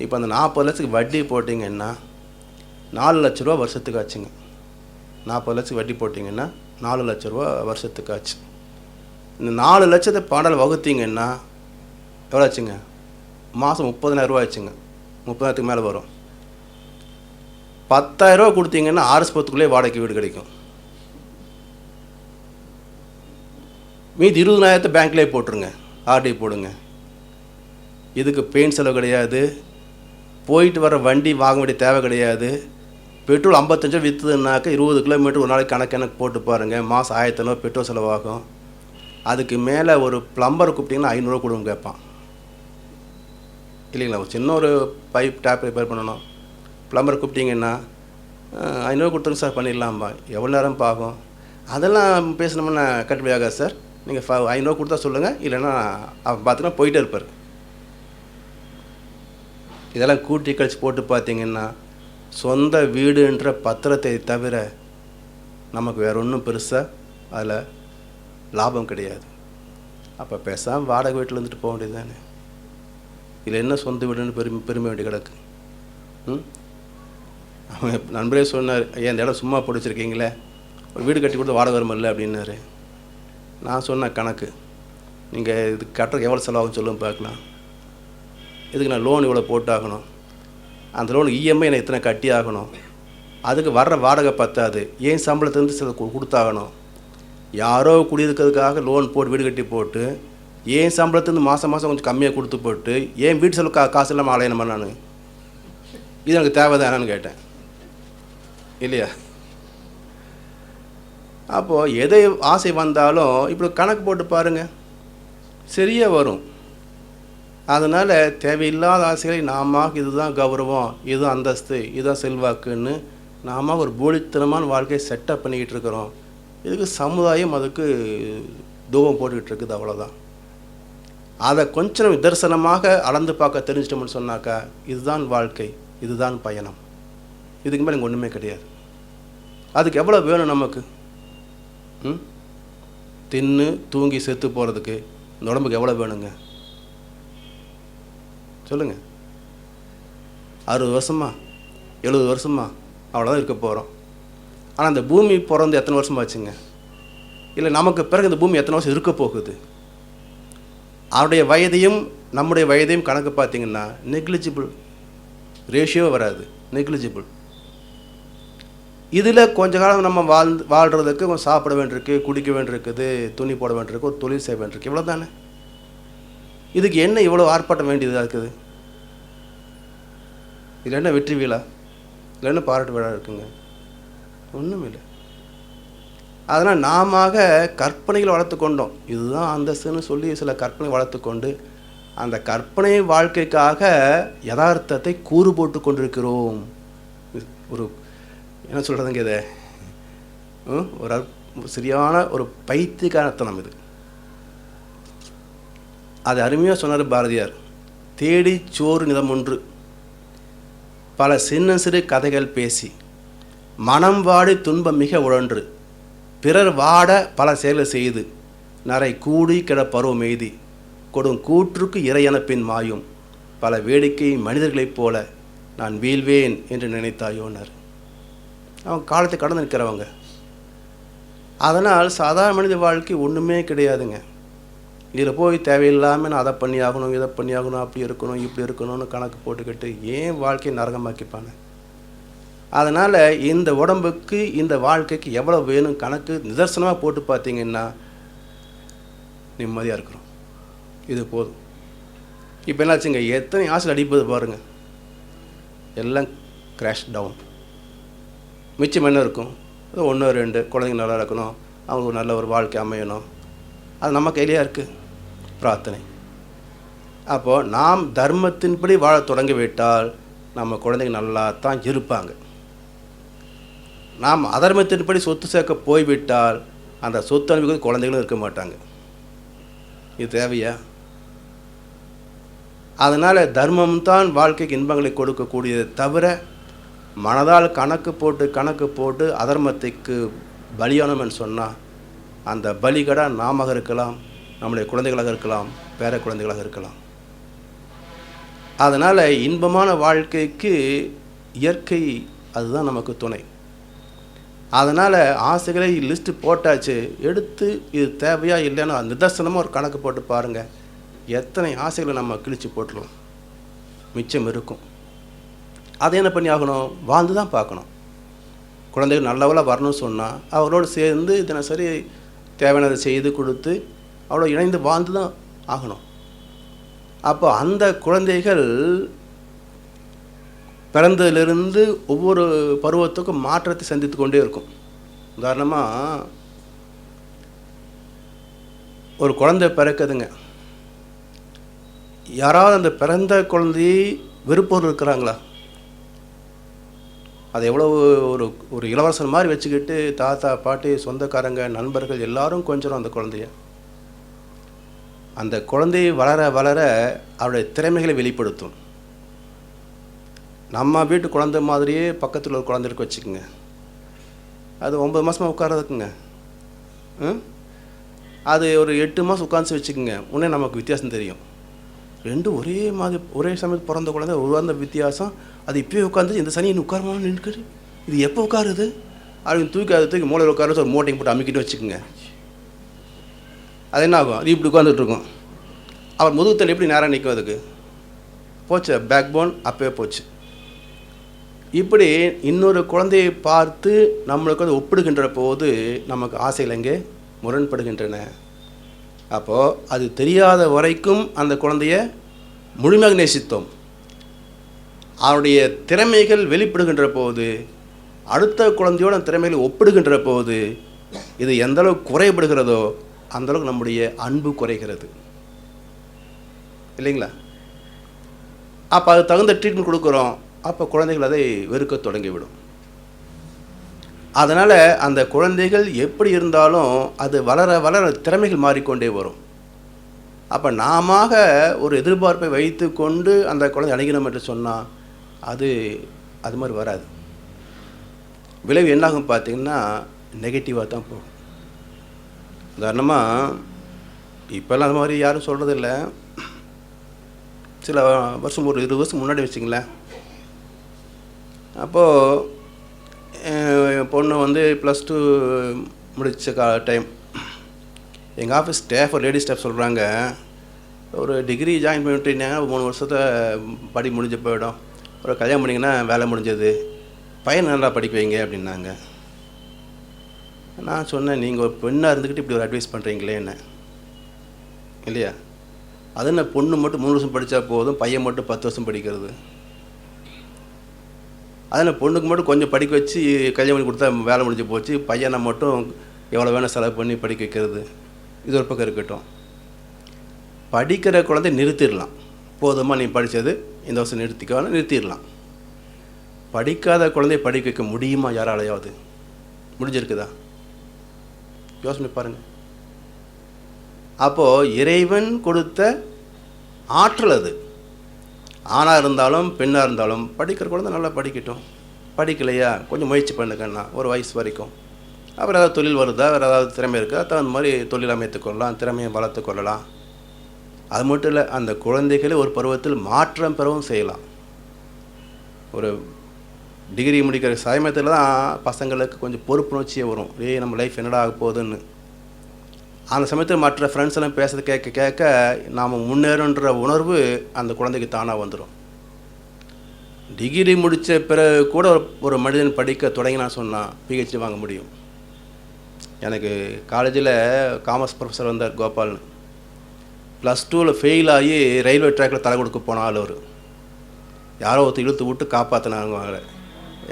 இப்போ அந்த 40 லட்சத்துக்கு வட்டி போட்டிங்கன்னா 4 லட்ச ரூபா வருஷத்துக்கு ஆச்சுங்க. 40 லட்சத்துக்கு வட்டி போட்டிங்கன்னா 4 லட்ச ரூபா வருஷத்துக்கு ஆச்சு. இந்த 4 லட்சத்தை 12 வகுத்தீங்கன்னா எவ்வளோ ஆச்சுங்க? மாதம் 30,000 ரூபா ஆச்சுங்க. 30,000த்துக்கு மேலே வரும். 10,000 ரூபா கொடுத்தீங்கன்னா 6 ஸ்பத்துக்குள்ளே வாடகைக்கு வீடு கிடைக்கும். மீதி 20,000 பேங்க்லேயே போட்டுருங்க, ஆர்டி போடுங்க. இதுக்கு பெயிண்ட் செலவு கிடையாது, போயிட்டு வர வண்டி வாங்க வேண்டிய தேவை கிடையாது. பெட்ரோல் 55 விற்றுதுனாக்கா 20 கிலோமீட்டர் ஒரு நாளைக்கு கணக்கு போட்டு பாருங்கள். மாதம் 1,000 ரூபா பெட்ரோல் செலவாகும். அதுக்கு மேலே ஒரு ப்ளம்பர் கூப்பிட்டிங்கன்னா 500 ரூபா கொடுங்க கேட்பான் இல்லைங்களா? ஒரு சின்ன ஒரு பைப் டேப் ரிப்பேர் பண்ணணும், ப்ளம்பர் கூப்பிட்டிங்கன்னா 500 ரூபா கொடுத்துருங்க சார் பண்ணிடலாம்பா. எவ்வளோ நேரம் ஆகும்? அதெல்லாம் பேசணும்னா கட்டுப்படி ஆகாது சார். நீங்கள் 500 ரூபா கொடுத்தா சொல்லுங்கள், இல்லைன்னா பார்த்தீங்கன்னா போயிட்டே இருப்பார். இதெல்லாம் கூட்டி கழிச்சு போட்டு பார்த்தீங்கன்னா சொந்த வீடுன்ற பத்திரத்தை தவிர நமக்கு வேறு ஒன்றும் பெருசாக அதில் லாபம் கிடையாது. அப்போ பேசாமல் வாடகை வீட்டில் இருந்துட்டு போக வேண்டியது தானே. இதில் என்ன சொந்த வீடுன்னு பெருமை வேண்டி கிடக்கு. அவங்க நண்பரே சொன்னார், ஐயா இந்த இடம் சும்மா பிடிச்சிருக்கீங்களே, ஒரு வீடு கட்டி கொடுத்து வாடகை வருமில்ல அப்படின்னாரு. நான் சொன்ன கணக்கு, நீங்கள் இது கட்டுறதுக்கு எவ்வளோ செலவாகும் சொல்லுங்க பார்க்கலாம். இதுக்கு நான் லோன் இவ்வளோ போட்டாகணும், அந்த லோனுக்கு இஎம்ஐ நான் இத்தனை கட்டி ஆகணும், அதுக்கு வர்ற வாடகை பத்தாது, ஏன் சம்பளத்துலேருந்து சில கொடுத்தாகணும். யாரோ குடியிருக்கிறதுக்காக லோன் போட்டு வீடு கட்டி போட்டு ஏன் சம்பளத்துலேருந்து மாதம் கொஞ்சம் கம்மியாக கொடுத்து போட்டு ஏன் வீட்டு செலவு காசு இல்லாமல் அலையணுமா? நான் இது எனக்கு தேவைதானான்னு கேட்டேன் இல்லையா? அப்போது எதை ஆசை வந்தாலும் இப்படி கணக்கு போட்டு பாருங்கள், சரியாக வரும். அதனால் தேவையில்லாத ஆசைகளை நாம இதுதான் கௌரவம், இதுதான் அந்தஸ்து, இதுதான் செல்வாக்குன்னு நாம ஒரு போலித்தனமான வாழ்க்கையை செட்டப் பண்ணிக்கிட்டு இருக்கிறோம். இதுக்கு சமுதாயம் அதுக்கு தூபம் போட்டுக்கிட்டு இருக்குது, அவ்வளோதான். அதை கொஞ்சம் நிதர்சனமாக அளந்து பார்க்க தெரிஞ்சிட்டோம்னு சொன்னாக்கா இதுதான் வாழ்க்கை, இதுதான் பயணம், இதுக்கு மேலே இங்கே ஒன்றுமே கிடையாது. அதுக்கு எவ்வளோ வேணும் நமக்கு? தின்னு தூங்கி செத்து போகிறதுக்கு இந்த உடம்புக்கு எவ்வளோ வேணுங்க சொல்லுங்கள்? 60 வருஷமா 70 வருஷமா அவ்வளோதான் இருக்க போகிறோம். ஆனால் அந்த பூமி பிறந்து எத்தனை வருஷம் ஆச்சுங்க? இல்லை நமக்கு பிறகு இந்த பூமி எத்தனை வருஷம் இருக்க போகுது? அவருடைய வயதையும் நம்முடைய வயதையும் கணக்கு பார்த்திங்கன்னா நெக்லிஜிபிள் ரேஷியோ வராது, நெக்லிஜிபிள். இதில் கொஞ்ச காலம் நம்ம வாழ்கிறதுக்கு கொஞ்சம் சாப்பிட வேண்டியிருக்கு, குடிக்க வேண்டியிருக்குது, துணி போட வேண்டியிருக்கு, ஒரு தொழில் செய்ய வேண்டியிருக்கு, இவ்வளோ தானே. இதுக்கு என்ன இவ்வளோ ஆர்ப்பாட்டம் வேண்டியதாக இருக்குது? இதில் என்ன வெற்றி விழா, இதில் என்ன பாராட்டு விழா இருக்குங்க? ஒன்றும் இல்லை. அதனால் நாம கற்பனைகள் வளர்த்து கொண்டோம். இதுதான் அந்தஸ்துன்னு சொல்லி சில கற்பனை வளர்த்து கொண்டு அந்த கற்பனை வாழ்க்கைக்காக யதார்த்தத்தை கூறு போட்டு கொண்டிருக்கிறோம். ஒரு என்ன சொல்கிறதுங்க, இதை ஒரு சரியான ஒரு பைத்தியக்காரத்தனம் இது. அது அருமையாக சொன்னார் பாரதியார். தேடி சோறு நிலம் ஒன்று, பல சின்ன சிறு கதைகள் பேசி மனம் வாடி துன்பம் மிக உழன்று பிறர் வாட பல செயல்கள் செய்து நரை கூடி கிட பருவம் எய்தி கொடும் கூற்றுக்கு இறையென பின் மாயும் பல வேடிக்கை மனிதர்களைப் போல நான் வீழ்வேன் என்று நினைத்தாயோனர். அவங்க காலத்தை கடந்து நிற்கிறவங்க. அதனால் சாதாரண மனித வாழ்க்கை ஒன்றுமே கிடையாதுங்க. இதில் போய் தேவையில்லாமல் நான் அதை பண்ணி ஆகணும், இதை பண்ணி ஆகணும், அப்படி இருக்கணும், இப்படி இருக்கணும்னு கணக்கு போட்டுக்கிட்டு ஏன் வாழ்க்கையை நரகமாக்கிப்பாங்க. அதனால் இந்த உடம்புக்கு இந்த வாழ்க்கைக்கு எவ்வளோ வேணும் கணக்கு நிதர்சனமாக போட்டு பார்த்தீங்கன்னா நிம்மதியாக இருக்கிறோம். இது போதும். இப்போ என்னாச்சுங்க, எத்தனை ஆசை அடிப்பது பாருங்கள், எல்லாம் கிராஷ் டவுன். மிச்சம் என்ன இருக்கும்? அது 1 2 குழந்தைங்க நல்லா இருக்கணும், அவங்களுக்கு ஒரு நல்ல ஒரு வாழ்க்கை அமையணும். அது நம்ம கையிலேயே இருக்குது, பிரார்த்தனை. அப்போது நாம் தர்மத்தின்படி வாழ தொடங்கிவிட்டால் நம்ம குழந்தைங்க நல்லா தான் இருப்பாங்க. நாம் அதர்மத்தின்படி சொத்து சேர்க்க போய்விட்டால் அந்த சொத்து அனுபவிக்க குழந்தைகளும் இருக்க மாட்டாங்க. இது தேவையா? அதனால் தர்மம்தான் வாழ்க்கைக்கு இன்பங்களை கொடுக்கக்கூடியதை தவிர மனதால் கணக்கு போட்டு அதர்மத்துக்கு பலியானோம்னு சொன்னால் அந்த பலிகடா நாம இருக்கலாம், நம்முடைய குழந்தைகளாக இருக்கலாம், பேர குழந்தைகளாக இருக்கலாம். அதனால் இன்பமான வாழ்க்கைக்கு இயற்கை அதுதான் நமக்கு துணை. அதனால் ஆசைகளை லிஸ்ட்டு போட்டாச்சு, எடுத்து இது தேவையா இல்லைன்னா நிதர்சனமாக ஒரு கணக்கு போட்டு பாருங்கள், எத்தனை ஆசைகளை நம்ம கிழிச்சு போட்டுருவோம், மிச்சம் இருக்கும். அதை என்ன பண்ணி ஆகணும்? வாழ்ந்து தான் பார்க்கணும். குழந்தைகள் நல்லவளாக வரணும்னு சொன்னால் அவரோடு சேர்ந்து தினசரி தேவையானதை செய்து கொடுத்து அவளோட இணைந்து வாழ்ந்து தான் ஆகணும். அப்போ அந்த குழந்தைகள் பிறந்ததிலிருந்து ஒவ்வொரு பருவத்துக்கும் மாற்றத்தை சந்தித்து கொண்டே இருக்கும். உதாரணமாக ஒரு குழந்தை பிறக்குதுங்க, யாராவது அந்த பிறந்த குழந்தையை வெறுப்போர் இருக்கிறாங்களா? அது எவ்வளோ ஒரு இளவரசன் மாதிரி வச்சுக்கிட்டு தாத்தா பாட்டி சொந்தக்காரங்க நண்பர்கள் எல்லாரும் கொஞ்சம் அந்த குழந்தைய. அந்த குழந்தையை வளர வளர அவருடைய திறமைகளை வெளிப்படுத்தும். நம்ம வீட்டு குழந்தை மாதிரியே பக்கத்தில் ஒரு குழந்தை இருக்கு வச்சுக்கோங்க, அது 9 மாதமாக உட்காரதுக்குங்க. அது ஒரு 8 மாதம் உட்காந்து வச்சுக்கோங்க, உடனே நமக்கு வித்தியாசம் தெரியும். ரெண்டும் ஒரே மாதிரி ஒரே சமயத்து பிறந்த குழந்தை உருவாந்த வித்தியாசம். அது இப்போயே உட்காந்து இந்த சனி இன்னும் உட்காரமா நின்றுக்குது, இது எப்போ உட்காருது அப்படின்னு தூக்கி மூளையில் உட்கார ஒரு மூட்டையும் போட்டு அமுக்கிட்டு வச்சுக்கோங்க. அது என்ன ஆகும்? அது இப்படி உட்காந்துட்ருக்கும். அவர் முதுகுத்தல் எப்படி நேராக நிற்கும்? அதுக்கு போச்சு, பேக் போன் அப்போயே போச்சு. இப்படி இன்னொரு குழந்தையை பார்த்து நம்மளுக்கு வந்து ஒப்பிடுகின்ற போது நமக்கு ஆசைகள் எங்கே முரண்படுகின்றன. அப்போது அது தெரியாத வரைக்கும் அந்த குழந்தைய முழுமையாக நேசித்தோம். அவருடைய திறமைகள் வெளிப்படுகின்ற போது, அடுத்த குழந்தையோட திறமைகளை ஒப்பிடுகின்ற போது இது எந்த அளவுக்கு குறைபடுகிறதோ அந்தளவுக்கு நம்முடைய அன்பு குறைகிறது இல்லைங்களா? அப்போ அது தகுந்த ட்ரீட்மெண்ட் கொடுக்குறோம், அப்போ குழந்தைகள் அதை வெறுக்க தொடங்கிவிடும். அதனால் அந்த குழந்தைகள் எப்படி இருந்தாலும் அது வளர வளர திறமைகள் மாறிக்கொண்டே வரும். அப்போ நாம ஒரு எதிர்பார்ப்பை வைத்து கொண்டு அந்த குழந்தை அணுகினோம் என்று சொன்னால் அது மாதிரி வராது. விளைவு என்னாகும் பார்த்தீங்கன்னா நெகட்டிவாக தான் போகும். உதாரணமாக இப்போல்லாம் அது மாதிரி யாரும் சொல்கிறதில்ல, சில வருஷம் ஒரு 20 வருஷம் முன்னாடி வச்சுங்களேன். அப்போது பொண்ணு வந்து +2 முடித்த டைம் எங்கள் ஆஃபீஸ் ஸ்டாஃப், ஒரு லேடி ஸ்டாஃப் சொல்கிறாங்க, ஒரு டிகிரி ஜாயின் பண்ணிட்டீங்கன்னா 3 வருஷத்தை படி முடிஞ்ச போயிடும், ஒரு கல்யாணம் பண்ணிங்கன்னா வேலை முடிஞ்சது, பையன் நல்லா படிக்க வைங்க அப்படின்னாங்க. நான் சொன்னேன், நீங்கள் ஒரு பெண்ணாக இருந்துக்கிட்டு இப்படி ஒரு அட்வைஸ் பண்ணுறீங்களே என்ன இல்லையா? அது என்ன, பொண்ணு மட்டும் 3 வருஷம் படித்தா போதும், பையன் மட்டும் 10 வருஷம் படிக்கிறது? அதில் பொண்ணுக்கு மட்டும் கொஞ்சம் படிக்க வச்சு கல்யாணம் பண்ணி கொடுத்தா வேலை முடிஞ்சு போச்சு, பையனை மட்டும் எவ்வளோ வேணும் செலவு பண்ணி படிக்க வைக்கிறது? இது ஒரு பக்கம் இருக்கட்டும். படிக்கிற குழந்தை நிறுத்திடலாம், போதுமா நீ படித்தது இந்த வருஷம் நிறுத்திக்கணும், நிறுத்திடலாம். படிக்காத குழந்தைய படிக்க வைக்க முடியுமா யாராலையாவது? முடிஞ்சிருக்குதா? யோசனை பாருங்கள். அப்போது இறைவன் கொடுத்த ஆற்றல் அது. ஆணாக இருந்தாலும் பெண்ணாக இருந்தாலும் படிக்கிற குழந்தை நல்லா படிக்கட்டும். படிக்கலையா கொஞ்சம் முயற்சி பண்ணுங்கன்னா ஒரு வயசு வரைக்கும். அப்புறம் ஏதாவது தொழில் வருதா, வேறு ஏதாவது திறமை இருக்கா, தகுந்த மாதிரி தொழில் அமைத்துக்கொள்ளலாம், திறமையை வளர்த்து கொள்ளலாம். அது மட்டும் இல்லை, அந்த குழந்தைகளே ஒரு பருவத்தில் மாற்றம் பெறவும் செய்யலாம். ஒரு டிகிரி முடிக்கிற சமயத்தில் தான் பசங்களுக்கு கொஞ்சம் பொறுப்புணர்ச்சியே வரும். நம்ம லைஃப் என்னடா ஆக போகுதுன்னு. அந்த சமயத்தில் மற்ற ஃப்ரெண்ட்ஸ் எல்லாம் பேசுறது கேட்க கேட்க நாம் முன்னேறுன்ற உணர்வு அந்த குழந்தைக்கு தானாக வந்துடும். டிகிரி முடித்த பிறகு கூட ஒரு மனிதன் படிக்க தொடங்கினா சொன்னால் பிஹெச்டி வாங்க முடியும். எனக்கு காலேஜில் காமர்ஸ் ப்ரொஃபஸர் வந்தார் கோபால்னு. +2 ஃபெயில் ஆகி ரயில்வே ட்ராக்கில் தலை கொடுக்க போனால் அவர் யாரோ ஒருத்தர் இழுத்து விட்டு காப்பாற்றினாங்க. அவங்கள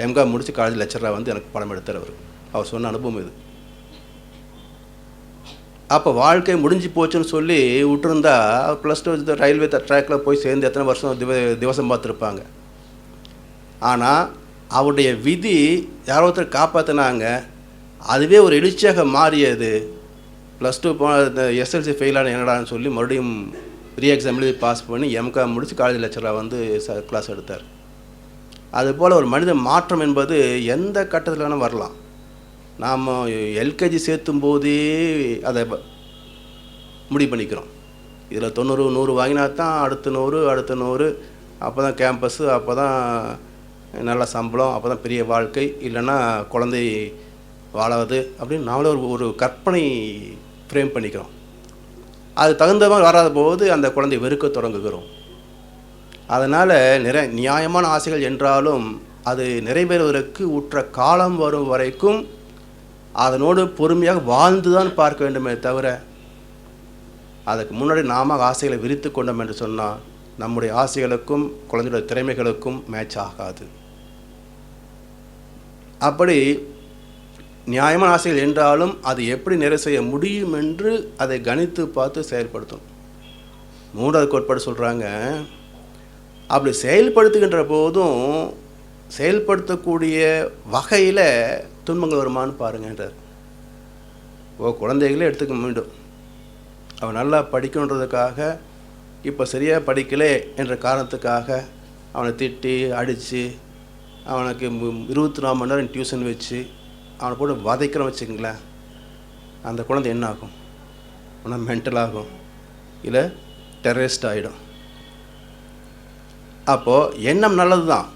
எம்காம் முடித்து காலேஜ் லெக்சராக வந்து எனக்கு பணம் எடுத்தார். அவர் சொன்ன அனுபவம் இது. அப்போ வாழ்க்கை முடிஞ்சு போச்சுன்னு சொல்லி விட்டுருந்தா +2 ரயில்வே ட்ராக்கில் போய் சேர்ந்து எத்தனை வருஷம் திவசம் பார்த்துருப்பாங்க. ஆனால் அவருடைய விதி யாரோ ஒருத்தர் காப்பாற்றினாங்க. அதுவே ஒரு எழுச்சியாக மாறியது. +2 எஸ்எல்சி ஃபெயிலான என்னடான்னு சொல்லி மறுபடியும் ரீ எக்ஸாம் எழுதி பாஸ் பண்ணி எம்காம் முடித்து காலேஜ் லெக்சராக வந்து கிளாஸ் எடுத்தார். அதுபோல் ஒரு மனித மாற்றம் என்பது எந்த கட்டத்தில் வேணால் வரலாம். நாம் எல்கேஜி சேர்த்தும் போதே அதை முடிவு பண்ணிக்கிறோம். இதில் 90 100 வாங்கினா தான் அடுத்த 100 அப்போ தான் கேம்பஸ்ஸு, அப்போ தான் நல்ல சம்பளம், அப்போ தான் பெரிய வாழ்க்கை, இல்லைன்னா குழந்தை வாழாது அப்படின்னு நாமளே ஒரு கற்பனை ஃப்ரேம் பண்ணிக்கிறோம். அது தகுந்த மாதிரி வராத போது அந்த குழந்தை வெறுக்க தொடங்குகிறோம். அதனால் நியாயமான ஆசைகள் என்றாலும் அது நிறைவேறுவதற்கு உற்ற காலம் வரும் வரைக்கும் அதனோடு பொறுமையாக வாழ்ந்து தான் பார்க்க வேண்டுமே தவிர, அதுக்கு முன்னாடி நாம ஆசைகளை விரித்து கொண்டோம் என்று சொன்னால் நம்முடைய ஆசைகளுக்கும் குழந்தையுடைய திறமைகளுக்கும் மேட்ச் ஆகாது. அப்படி நியாயமான ஆசைகள் என்றாலும் அது எப்படி நிறைவு செய்ய முடியும் என்று அதை கணித்து பார்த்து செயல்படுத்தணும். 3வது கோட்பாடு சொல்கிறாங்க, அப்படி செயல்படுத்துகின்ற போதும் செயல்படுத்தக்கூடிய வகையில் துன்பங்கள் வருமானு பாருங்கன்றார். குழந்தைகளே எடுத்துக்க மீண்டும் அவன் நல்லா படிக்கணுன்றதுக்காக இப்போ சரியாக படிக்கலே என்ற காரணத்துக்காக அவனை திட்டி அடித்து அவனுக்கு 24 மணி நேரம் டியூஷன் வச்சு அவனை போட்டு வதைக்கிறோம் வச்சுக்கங்களேன், அந்த குழந்தை என்ன ஆகும்? ஒன்றா மென்டல் ஆகும், இல்லை டெரரிஸ்ட் ஆகிடும். அப்போது எண்ணம் நல்லது தான்,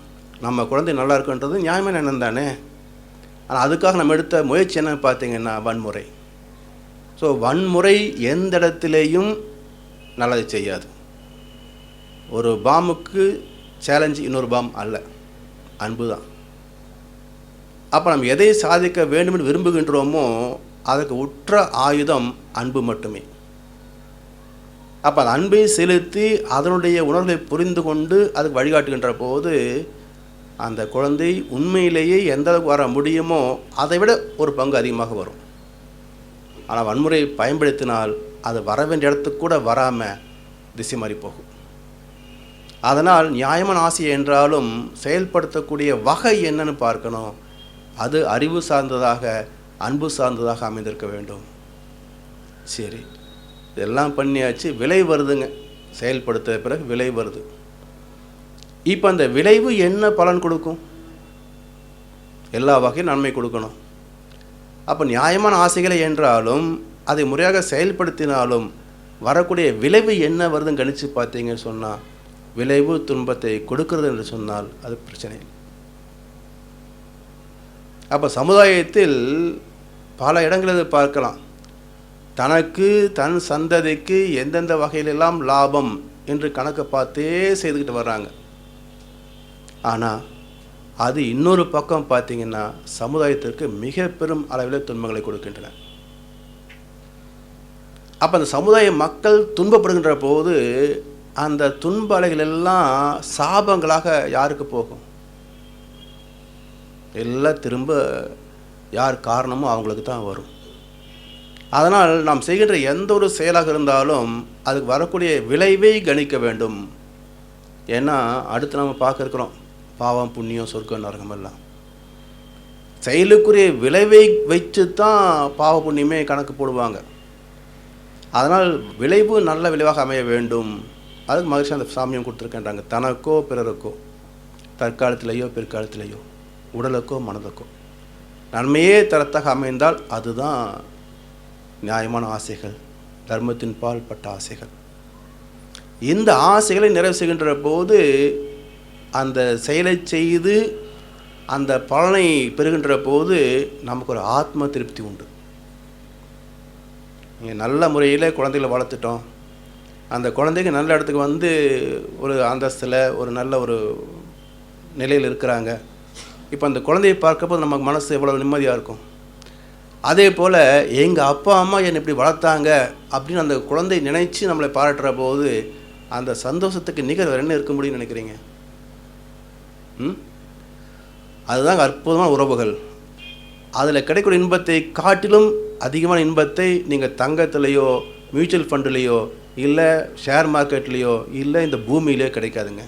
நம்ம குழந்தை நல்லா இருக்குன்றது நியாயமான எண்ணம் தானே. ஆனால் அதுக்காக நம்ம எடுத்த முயற்சி என்னன்னு பார்த்தீங்கன்னா வன்முறை. ஸோ வன்முறை எந்த இடத்துலையும் நல்லது செய்யாது. ஒரு பாம்புக்கு சேலஞ்சு இன்னொரு பாம் அல்ல, அன்பு தான். அப்போ நம்ம எதை சாதிக்க வேண்டும் என்று விரும்புகின்றோமோ அதுக்கு உற்ற ஆயுதம் அன்பு மட்டுமே. அப்போ அந்த அன்பை செலுத்தி அதனுடைய உணர்வை புரிந்து கொண்டு அதுக்கு வழிகாட்டுகின்ற போது அந்த குழந்தை உண்மையிலேயே எந்த அளவுக்கு வர முடியுமோ அதை விட ஒரு பங்கு அதிகமாக வரும். ஆனால் வன்முறையை பயன்படுத்தினால் அது வர வேண்டிய இடத்துக்கு கூட வராமல் திசை மாறி போகும். அதனால் நியாயமான ஆசை என்றாலும் செயல்படுத்தக்கூடிய வகை என்னன்னு பார்க்கணும். அது அறிவு சார்ந்ததாக அன்பு சார்ந்ததாக அமைந்திருக்க வேண்டும். சரி, இதெல்லாம் பண்ணியாச்சு, விலை வருதுங்க. செயல்படுத்த பிறகு விலை வருது. இப்போ அந்த விளைவு என்ன பலன் கொடுக்கும்? எல்லா வகையும் நன்மை கொடுக்கணும். அப்போ நியாயமான ஆசைகளை என்றாலும் அதை முறையாக செயல்படுத்தினாலும் வரக்கூடிய விளைவு என்ன வருதுன்னு கணிச்சு பார்த்தீங்கன்னு சொன்னால் விளைவு துன்பத்தை கொடுக்கிறது என்று சொன்னால் அது பிரச்சனை. அப்போ சமுதாயத்தில் பல இடங்களில் பார்க்கலாம், தனக்கு தன் சந்ததிக்கு எந்தெந்த வகையிலெல்லாம் லாபம் என்று கணக்கை பார்த்தே செய்துக்கிட்டு வர்றாங்க. ஆனால் அது இன்னொரு பக்கம் பார்த்தீங்கன்னா சமுதாயத்திற்கு மிக பெரும் அளவில் துன்பங்களை கொடுக்கின்றன. அப்போ அந்த சமுதாய மக்கள் துன்பப்படுகின்ற போது அந்த துன்ப அலைகள் எல்லாம் சாபங்களாக யாருக்கு போகும்? எல்லாம் திரும்ப யார் காரணமோ அவங்களுக்கு தான் வரும். அதனால் நாம் செய்கின்ற எந்த ஒரு செயலாக இருந்தாலும் அதுக்கு வரக்கூடிய விளைவை கணிக்க வேண்டும். ஏன்னா அடுத்து நம்ம பார்க்க இருக்கிறோம் பாவம் புண்ணியம் சொர்க்கம் நரகம் எல்லாம். செயலுக்குரிய விளைவை வச்சு தான் பாவ புண்ணியமே கணக்கு போடுவாங்க. அதனால் விளைவு நல்ல விளைவாக அமைய வேண்டும். அதுக்கு மகிழ்ச்சி அந்த சாமியம் கொடுத்துருக்கேன்றாங்க. தனக்கோ பிறருக்கோ, தற்காலத்திலேயோ பிற்காலத்திலேயோ, உடலுக்கோ மனதுக்கோ நன்மையே தரத்தாக அமைந்தால் அதுதான் நியாயமான ஆசைகள், தர்மத்தின் பால் பட்ட ஆசைகள். இந்த ஆசைகளை நிறைவு செய்கின்ற போது அந்த செயலை செய்து அந்த பலனை பெறுகின்ற போது நமக்கு ஒரு ஆத்ம திருப்தி உண்டு. நீங்கள் நல்ல முறையில் குழந்தைகளை வளர்த்துட்டோம், அந்த குழந்தைக்கு நல்ல இடத்துக்கு வந்து ஒரு அந்தஸ்தில் ஒரு நல்ல ஒரு நிலையில் இருக்கிறாங்க. இப்போ அந்த குழந்தையை பார்க்கப்போ நமக்கு மனசு எவ்வளோ நிம்மதியாக இருக்கும். அதே போல் எங்கள் அப்பா அம்மா என்னை இப்படி வளர்த்தாங்க அப்படின்னு அந்த குழந்தை நினைச்சு நம்மளை பாராட்டுற போது அந்த சந்தோஷத்துக்கு நிகர் வேறு என்ன இருக்க முடியும்னு நினைக்கிறீங்க? அதுதான் அற்புதமான உறவுகள். அதில் கிடைக்கக்கூடிய இன்பத்தை காட்டிலும் அதிகமான இன்பத்தை நீங்கள் தங்கத்திலேயோ மியூச்சுவல் ஃபண்டுலேயோ இல்லை ஷேர் மார்க்கெட்லேயோ இல்லை இந்த பூமியிலேயோ கிடைக்காதுங்க.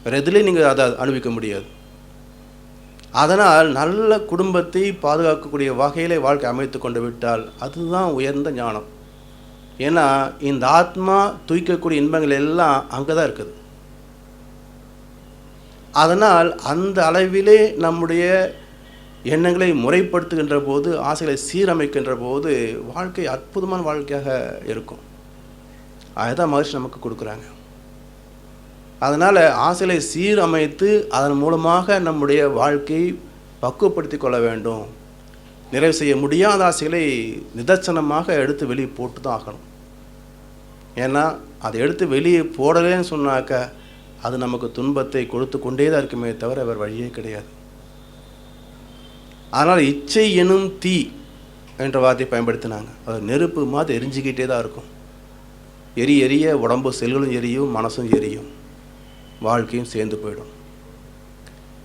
வேறு எதுலேயும் நீங்கள் அதை அனுபவிக்க முடியாது. அதனால் நல்ல குடும்பத்தை பாதுகாக்கக்கூடிய வகையில் வாழ்க்கை அமைத்து கொண்டு விட்டால் அதுதான் உயர்ந்த ஞானம். ஏன்னா இந்த ஆத்மா தூய்க்கக்கூடிய இன்பங்கள் எல்லாம் அங்கே தான் இருக்குது. அதனால் அந்த அளவிலே நம்முடைய எண்ணங்களை முறைப்படுத்துகின்ற போது, ஆசைகளை சீரமைக்கின்ற போது வாழ்க்கை அற்புதமான வாழ்க்கையாக இருக்கும். அதுதான் மகிழ்ச்சி நமக்கு கொடுக்குறாங்க. அதனால் ஆசைகளை சீரமைத்து அதன் மூலமாக நம்முடைய வாழ்க்கையை பக்குவப்படுத்தி கொள்ள வேண்டும். நிறைவு செய்ய முடியாத ஆசைகளை நிதர்சனமாக எடுத்து வெளியே போட்டு தான் ஆகணும். ஏன்னா அதை எடுத்து வெளியே போடலேன்னு சொன்னாக்க அது நமக்கு துன்பத்தை கொடுத்து கொண்டே தான் இருக்குமே தவிர வேறு வழியே கிடையாது. அதனால் இச்சை எனும் தீ என்ற வார்த்தையை பயன்படுத்தினாங்க. அது நெருப்பு மாதிரி எரிஞ்சிக்கிட்டே தான் இருக்கும். எரிய உடம்பு செல்களும் எரியும், மனசும் எரியும், வாழ்க்கையும் சேர்ந்து போயிடும்.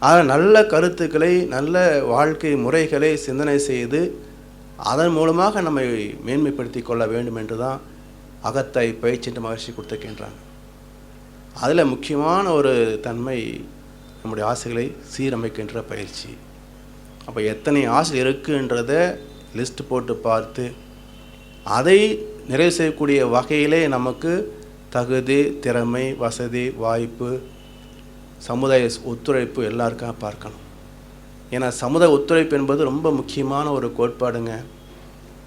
ஆனால் நல்ல கருத்துக்களை, நல்ல வாழ்க்கை முறைகளை சிந்தனை செய்து அதன் மூலமாக நம்மை மேன்மைப்படுத்தி கொள்ள வேண்டும் என்று தான் அகத்தாய் பயிற்சின்ற மகிழ்ச்சி கொடுத்துருக்கின்றாங்க. அதில் முக்கியமான ஒரு தன்மை நம்முடைய ஆசைகளை சீரமைக்கின்ற பயிற்சி. அப்போ எத்தனை ஆசை இருக்குன்றதை லிஸ்ட் போட்டு பார்த்து அதை நிறைவு செய்யக்கூடிய வகையிலே நமக்கு தகுதி, திறமை, வசதி, வாய்ப்பு, சமுதாய ஒத்துழைப்பு எல்லாருக்காக பார்க்கணும். ஏன்னா சமுதாய ஒத்துழைப்பு என்பது ரொம்ப முக்கியமான ஒரு கோட்பாடுங்க.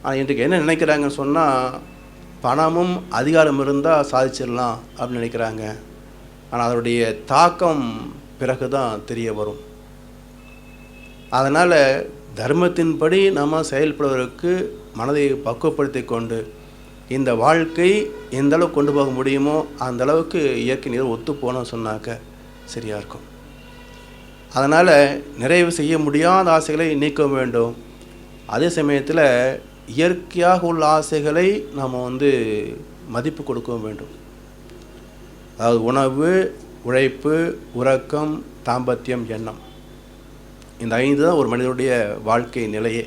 ஆனால் இன்றைக்கு என்ன நினைக்கிறாங்கன்னு சொன்னால், பணமும் அதிகாரம் இருந்தால் சாதிச்சிடலாம் அப்படின்னு நினைக்கிறாங்க. ஆனால் அதனுடைய தாக்கம் பிறகு தான் தெரிய வரும். அதனால் தர்மத்தின்படி நம்ம செயல்படுவதற்கு மனதை பக்குவப்படுத்தி கொண்டு இந்த வாழ்க்கை எந்த அளவுக்கு கொண்டு போக முடியுமோ அந்த அளவுக்கு இயற்கை நீர் ஒத்து போனோம் சொன்னாக்க சரியாக இருக்கும். அதனால் நிறைவு செய்ய முடியாத ஆசைகளை நீக்க வேண்டும். அதே சமயத்தில் இயற்கையாக உள்ள ஆசைகளை நாம் மதிப்பு கொடுக்கவும் வேண்டும். அதாவது உணவு, உழைப்பு, உறக்கம், தாம்பத்தியம், எண்ணம், இந்த 5 தான் ஒரு மனிதனுடைய வாழ்க்கை நிலையே.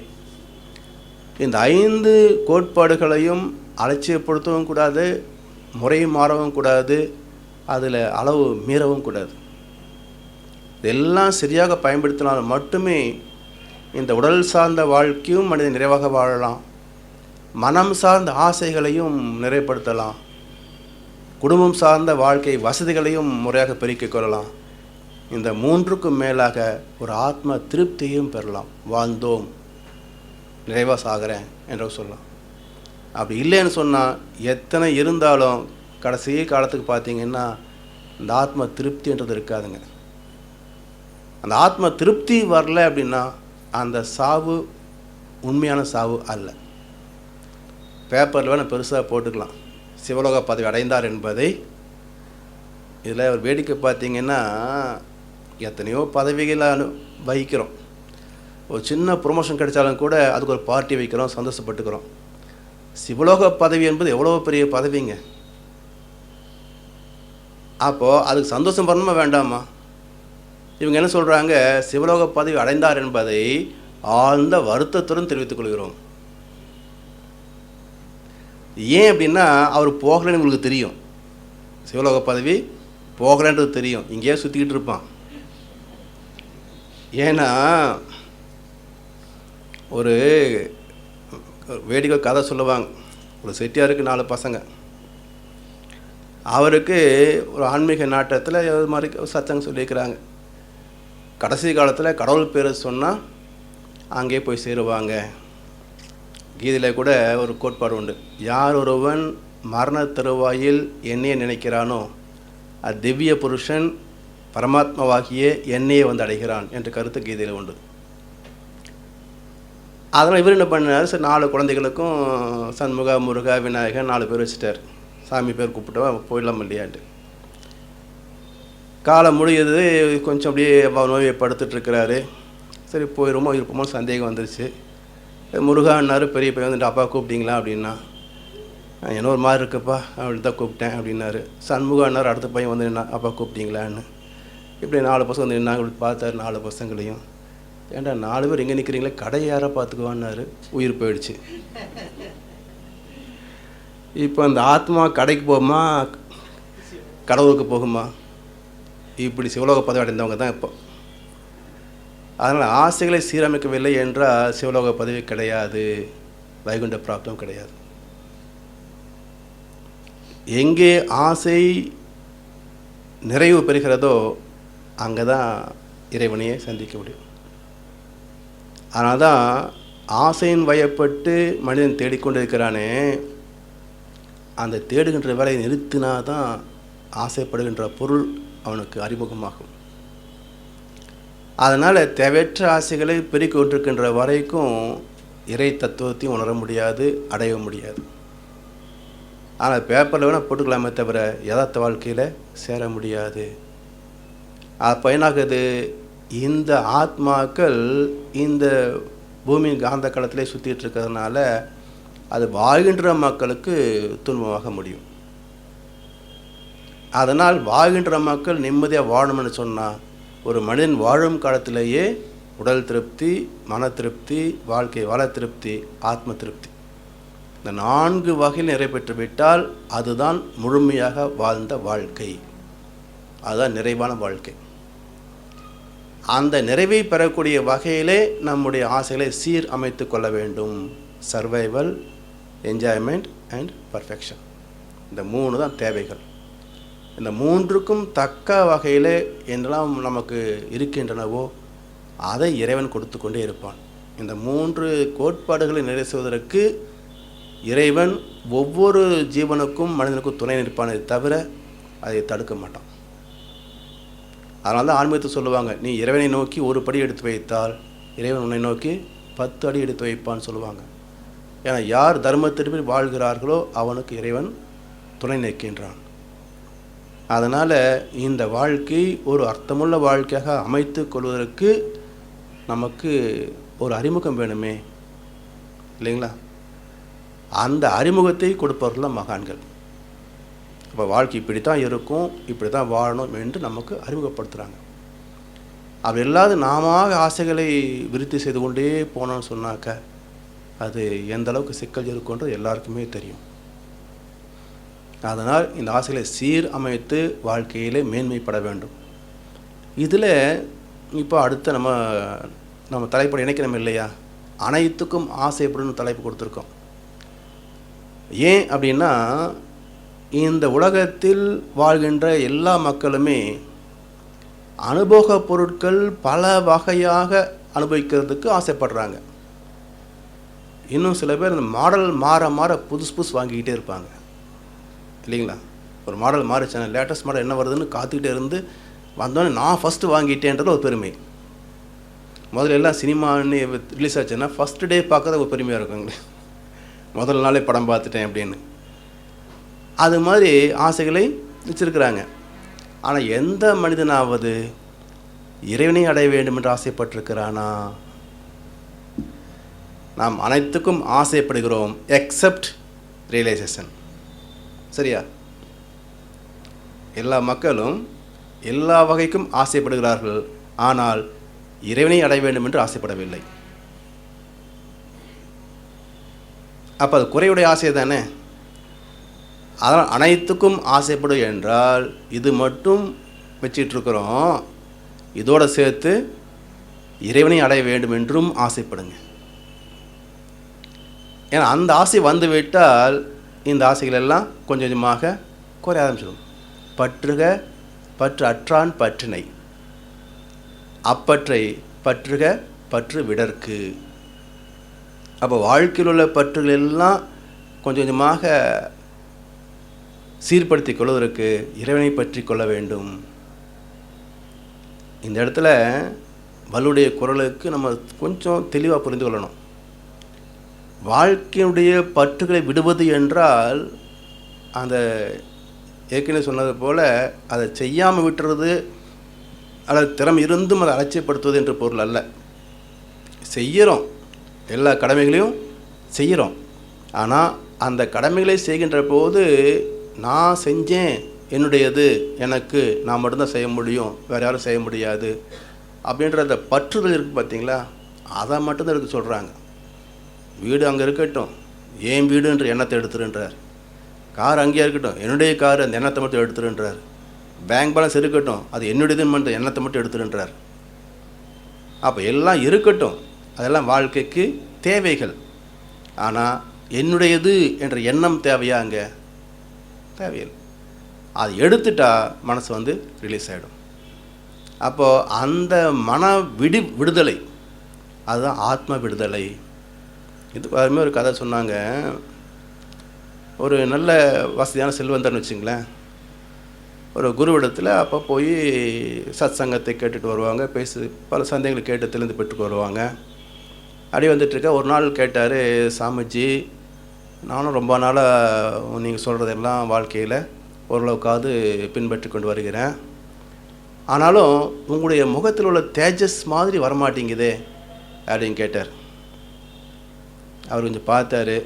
இந்த 5 கோட்பாடுகளையும் அலட்சியப்படுத்தவும் கூடாது, முறை மாறவும் கூடாது, அதில் அளவு மீறவும் கூடாது. இதெல்லாம் சரியாக பயன்படுத்தினால் மட்டுமே இந்த உடல் சார்ந்த வாழ்க்கையும் மனிதன் நிறைவாக வாழலாம், மனம் சார்ந்த ஆசைகளையும் நிறைவுபடுத்தலாம், குடும்பம் சார்ந்த வாழ்க்கை வசதிகளையும் முறையாக பெருக்கிக் கொள்ளலாம். இந்த 3க்கும் மேலாக ஒரு ஆத்ம திருப்தியையும் பெறலாம். வாழ்ந்தோம், நிறைவாக சாகிறேன் என்று சொல்லலாம். அப்படி இல்லைன்னு சொன்னால் எத்தனை இருந்தாலும் கடைசி காலத்துக்கு பார்த்தீங்கன்னா இந்த ஆத்ம திருப்தின்றது இருக்காதுங்க. அந்த ஆத்ம திருப்தி வரல அப்படின்னா அந்த சாவு உண்மையான சாவு அல்ல. பேப்பரில் வேணால் பெருசாக போட்டுக்கலாம், சிவலோக பதவி அடைந்தார் என்பதை. இதில் ஒரு வேடிக்கை பார்த்தீங்கன்னா, எத்தனையோ பதவிகளை வகிக்கிறோம். ஒரு சின்ன ப்ரொமோஷன் கிடைச்சாலும் கூட அதுக்கு ஒரு பார்ட்டி வைக்கிறோம், சந்தோஷப்பட்டுக்கிறோம். சிவலோக பதவி என்பது எவ்வளோ பெரிய பதவிங்க. அப்போது அதுக்கு சந்தோஷம் பண்ணணுமா வேண்டாமா? இவங்க என்ன சொல்கிறாங்க, சிவலோக பதவி அடைந்தார் என்பதை ஆழ்ந்த வருத்தத்துடன் தெரிவித்துக் கொள்கிறோம். ஏன் அப்படின்னா அவர் போகலன்னு உங்களுக்கு தெரியும். சிவலோக பதவி போகலன்றது தெரியும், இங்கேயே சுற்றிக்கிட்டு இருப்பான். ஏன்னா ஒரு வேடிக்கை கதை சொல்லுவாங்க. ஒரு செட்டியாருக்கு 4 பசங்க. அவருக்கு ஒரு ஆன்மீக நாட்டத்தில் இது மாதிரி சத்தங்க சொல்லியிருக்கிறாங்க. கடைசி காலத்தில் கடவுள் பேரை சொன்னால் அங்கே போய் சேருவாங்க. கீதையில் கூட ஒரு கோட்பாடு உண்டு. யார் ஒருவன் மரண தருவாயில் என்னையே நினைக்கிறானோ திவ்ய புருஷன் பரமாத்மாவாகிய என்னையே வந்து அடைகிறான் என்ற கருத்து கீதையில் உண்டு. அதனால் இவர் என்ன பண்ணார், சரி 4 குழந்தைகளுக்கும் சண்முகா, முருகா, விநாயகர் 4 பேர் வச்சுட்டார். சாமி பேர் கூப்பிட்டவா போயிடலாம் இல்லையான்ட்டு. காலம் முடியுது, கொஞ்சம் அப்படியே நோயை படுத்துட்ருக்கிறாரு. சரி போயிடுமோ இருப்போமோ சந்தேகம் வந்துருச்சு. முருகான்னாரு, பெரிய பையன் வந்துட்டு அப்பா கூப்பிட்டீங்களா அப்படின்னா, என்ன ஒரு மாதிரி இருக்குப்பா அப்படி தான் கூப்பிட்டேன் அப்படின்னாரு. சண்முகான்னார், அடுத்த பையன் வந்து என்ன அப்பா கூப்பிட்டீங்களான்னு. இப்படி 4 பசங்க வந்து நின்னாங்க. இப்படி பார்த்தாரு 4 பசங்களையும். ஏன்டா 4 பேர் எங்கே நிற்கிறீங்களே, கடையை யாரை பார்த்துக்குவான்னாரு. உயிர் போயிடுச்சு. இப்போ அந்த ஆத்மா கடைக்கு போகுமா கடவுளுக்கு போகுமா? இப்படி சிவலோக பதவி அடைந்தவங்க தான் இப்போ. அதனால் ஆசைகளை சீரமைக்கவில்லை என்றால் சிவலோக பதவி கிடையாது, வைகுண்ட பிராப்தம் கிடையாது. எங்கே ஆசை நிறைவு பெறுகிறதோ அங்கே தான் இறைவனையே சந்திக்க முடியும். அதனால தான் ஆசையின் வயப்பட்டு மனிதன் தேடிக்கொண்டிருக்கிறானே, அந்த தேடுகின்ற வேலையை நிறுத்தினா தான் ஆசைப்படுகின்ற பொருள் அவனுக்கு அறிமுகமாகும். அதனால் தேவையற்ற ஆசைகளை பெருக்கி கொண்டிருக்கின்ற வரைக்கும் இறை தத்துவத்தையும் உணர முடியாது, அடைய முடியாது. ஆனால் பேப்பரில் வேணால் போட்டுக்கலாமே தவிர யதார்த்த வாழ்க்கையில் சேர முடியாது. அப்போ என்னாகுது, இந்த ஆத்மாக்கள் இந்த பூமியின் காந்த களத்திலே சுற்றிட்டு இருக்கிறதுனால அது வாழ்கின்ற மக்களுக்கு துன்பமாக முடியும். அதனால் வாழ்கின்ற மக்கள் நிம்மதியாக வாழணும்னு சொன்னால் ஒரு மனிதன் வாழும் காலத்திலேயே உடல் திருப்தி, மன திருப்தி, வாழ்க்கை வள திருப்தி, ஆத்ம திருப்தி, இந்த 4 வகையில் நிறைவேற்றி விட்டால் அதுதான் முழுமையாக வாழ்ந்த வாழ்க்கை, அதுதான் நிறைவான வாழ்க்கை. அந்த நிறைவை பெறக்கூடிய வகையிலே நம்முடைய ஆசைகளை சீர் அமைத்து கொள்ள வேண்டும். சர்வைவல், என்ஜாய்மெண்ட் அண்ட் பர்ஃபெக்ஷன், இந்த 3 தான் தேவைகள். இந்த 3க்கும் தக்க வகையில் என்னெல்லாம் நமக்கு இருக்கின்றனவோ அதை இறைவன் கொடுத்து கொண்டே இருப்பான். இந்த 3 கோட்பாடுகளை நிறைவு செய்வதற்கு இறைவன் ஒவ்வொரு ஜீவனுக்கும் மனிதனுக்கும் துணை நிற்பானே தவிர அதை தடுக்க மாட்டான். அதனால தான் ஆன்மீகத்தை சொல்லுவாங்க, நீ இறைவனை நோக்கி ஒரு படி எடுத்து வைத்தால் இறைவன் உன்னை நோக்கி 10 அடி எடுத்து வைப்பான்னு சொல்லுவாங்க. ஏன்னா யார் தர்மத்திற்கு வாழ்கிறார்களோ அவனுக்கு இறைவன் துணை நிற்கின்றான். அதனால் இந்த வாழ்க்கை ஒரு அர்த்தமுள்ள வாழ்க்கையாக அமைத்து கொள்வதற்கு நமக்கு ஒரு அறிமுகம் வேணுமே, இல்லைங்களா? அந்த அறிமுகத்தை கொடுப்பவர்கள் தான் மகான்கள். அப்போ வாழ்க்கை இப்படி தான் இருக்கும், இப்படி தான் வாழணும் என்று நமக்கு அறிமுகப்படுத்துகிறாங்க. அப்படி இல்லாத நாம ஆசைகளை விருத்தி செய்து கொண்டே போனோம்னு சொன்னாக்க அது எந்த அளவுக்கு சிக்கல் இருக்குன்றது எல்லாருக்குமே தெரியும். அதனால் இந்த ஆசைகளை சீர் அமைத்து வாழ்க்கையிலே மேன்மைப்பட வேண்டும். இதில் இப்போ அடுத்த நம்ம தலைப்போடு இணைக்கணும் இல்லையா, அனைத்துக்கும் ஆசைப்படும் தலைப்பு கொடுத்துருக்கோம். ஏன் அப்படின்னா, இந்த உலகத்தில் வாழ்கின்ற எல்லா மக்களுமே அனுபவ பொருட்கள் பல வகையாக அனுபவிக்கிறதுக்கு ஆசைப்படுறாங்க. இன்னும் சில பேர் இந்த மாடல் மாற மாற புதுசு வாங்கிக்கிட்டே இருப்பாங்க, இல்லைங்களா? ஒரு மாடல் மாறிச்சான லேட்டஸ்ட் மாடல் என்ன வருதுன்னு காத்துக்கிட்டே இருந்து வந்தோடனே நான் ஃபஸ்ட்டு வாங்கிட்டேன்றது ஒரு பெருமை. முதல்ல எல்லாம் சினிமான்னு ரிலீஸ் ஆச்சுன்னா ஃபஸ்ட்டு டே பார்க்கறது ஒரு பெருமையாக இருக்குங்களே, முதல் நாளே படம் பார்த்துட்டேன் அப்படின்னு. அது மாதிரி ஆசைகளை வச்சிருக்கிறாங்க. ஆனால் எந்த மனிதனாவது இறைவனை அடைய வேண்டும் என்று ஆசைப்பட்டிருக்கிறானா? நாம் அனைத்துக்கும் ஆசைப்படுகிறோம் எக்ஸப்ட் ரியலைசேஷன். சரியா? எல்லா மக்களும் எல்லா வகைக்கும் ஆசைப்படுகிறார்கள், ஆனால் இறைவனை அடைய வேண்டும் என்று ஆசைப்படவில்லை. அப்போ அது குறையுடைய ஆசை தானே. அதனால் அனைத்துக்கும் ஆசைப்படும் என்றால் இது மட்டும் வச்சிட்ருக்கிறோம், இதோடு சேர்த்து இறைவனை அடைய வேண்டும் என்றும் ஆசைப்படுங்க. ஏன்னா அந்த ஆசை வந்துவிட்டால் இந்த ஆசைகள் எல்லாம் கொஞ்சம் கொஞ்சமாக குறைய ஆரம்பிச்சிடும். பற்றுக பற்று அற்றான் பற்றினை, அப்பற்றை பற்றுக பற்று விடற்கு. அப்போ வாழ்க்கையில் உள்ள பற்றுகள் எல்லாம் கொஞ்சம் கொஞ்சமாக சீர்படுத்தி கொள்வதற்கு இறைவனை பற்றி கொள்ள வேண்டும். இந்த இடத்துல வலுடைய குரலுக்கு நம்ம கொஞ்சம் தெளிவாக புரிந்து கொள்ளணும். வாழ்க்கையுடைய பற்றுகளை விடுவது என்றால் அந்த ஏற்கனவே சொன்னது போல் அதை செய்யாமல் விட்டுறது அல்லது திறம் இருந்தும் அதை அலட்சியப்படுத்துவது என்ற பொருள் அல்ல. செய்கிறோம், எல்லா கடமைகளையும் செய்கிறோம். ஆனால் அந்த கடமைகளை செய்கின்ற போது நான் செஞ்சேன், என்னுடையது, எனக்கு, நான் மட்டும்தான் செய்ய முடியும், வேறு யாரும் செய்ய முடியாது அப்படின்ற அந்த பற்றுதல் இருக்குது பார்த்தீங்களா, அதை மட்டும்தான் எடுத்து சொல்கிறாங்க. வீடு அங்கே இருக்கட்டும், ஏன் வீடுன்ற எண்ணத்தை எடுத்துருன்றார். கார் அங்கேயே இருக்கட்டும், என்னுடைய கார் அந்த எண்ணத்தை மட்டும் எடுத்துருன்றார். பேங்க் பேலன்ஸ் இருக்கட்டும், அது என்னுடையதுன்னு மட்டும் எண்ணத்தை மட்டும் எடுத்துருன்றார். அப்போ எல்லாம் இருக்கட்டும், அதெல்லாம் வாழ்க்கைக்கு தேவைகள். ஆனால் என்னுடையது என்ற எண்ணம் தேவையா? அங்கே தேவையில்லை. அது எடுத்துட்டா மனசு ரிலீஸ் ஆகிடும். அப்போது அந்த மன விடுதலை அதுதான் ஆத்ம விடுதலை. இது பாருமே ஒரு கதை சொன்னாங்க. ஒரு நல்ல வசதியான செல்வந்தர்னு வச்சுங்களேன், ஒரு குருவிடத்தில் அப்போ போய் சத் சங்கத்தை கேட்டுட்டு வருவாங்க, பல சந்தேகங்களை கேட்டு தெளிந்து பெற்றுக்கு வருவாங்க. அப்படி வந்துட்டுருக்க ஒரு நாள் கேட்டார், சாமிஜி, நானும் ரொம்ப நாளாக நீங்கள் சொல்கிறதெல்லாம் வாழ்க்கையில் ஓரளவுக்காவது பின்பற்றி கொண்டு வருகிறேன், ஆனாலும் உங்களுடைய முகத்தில் உள்ள தேஜஸ் மாதிரி வரமாட்டேங்குதே அப்படின்னு கேட்டார். அவர் கொஞ்சம் பார்த்தாரு.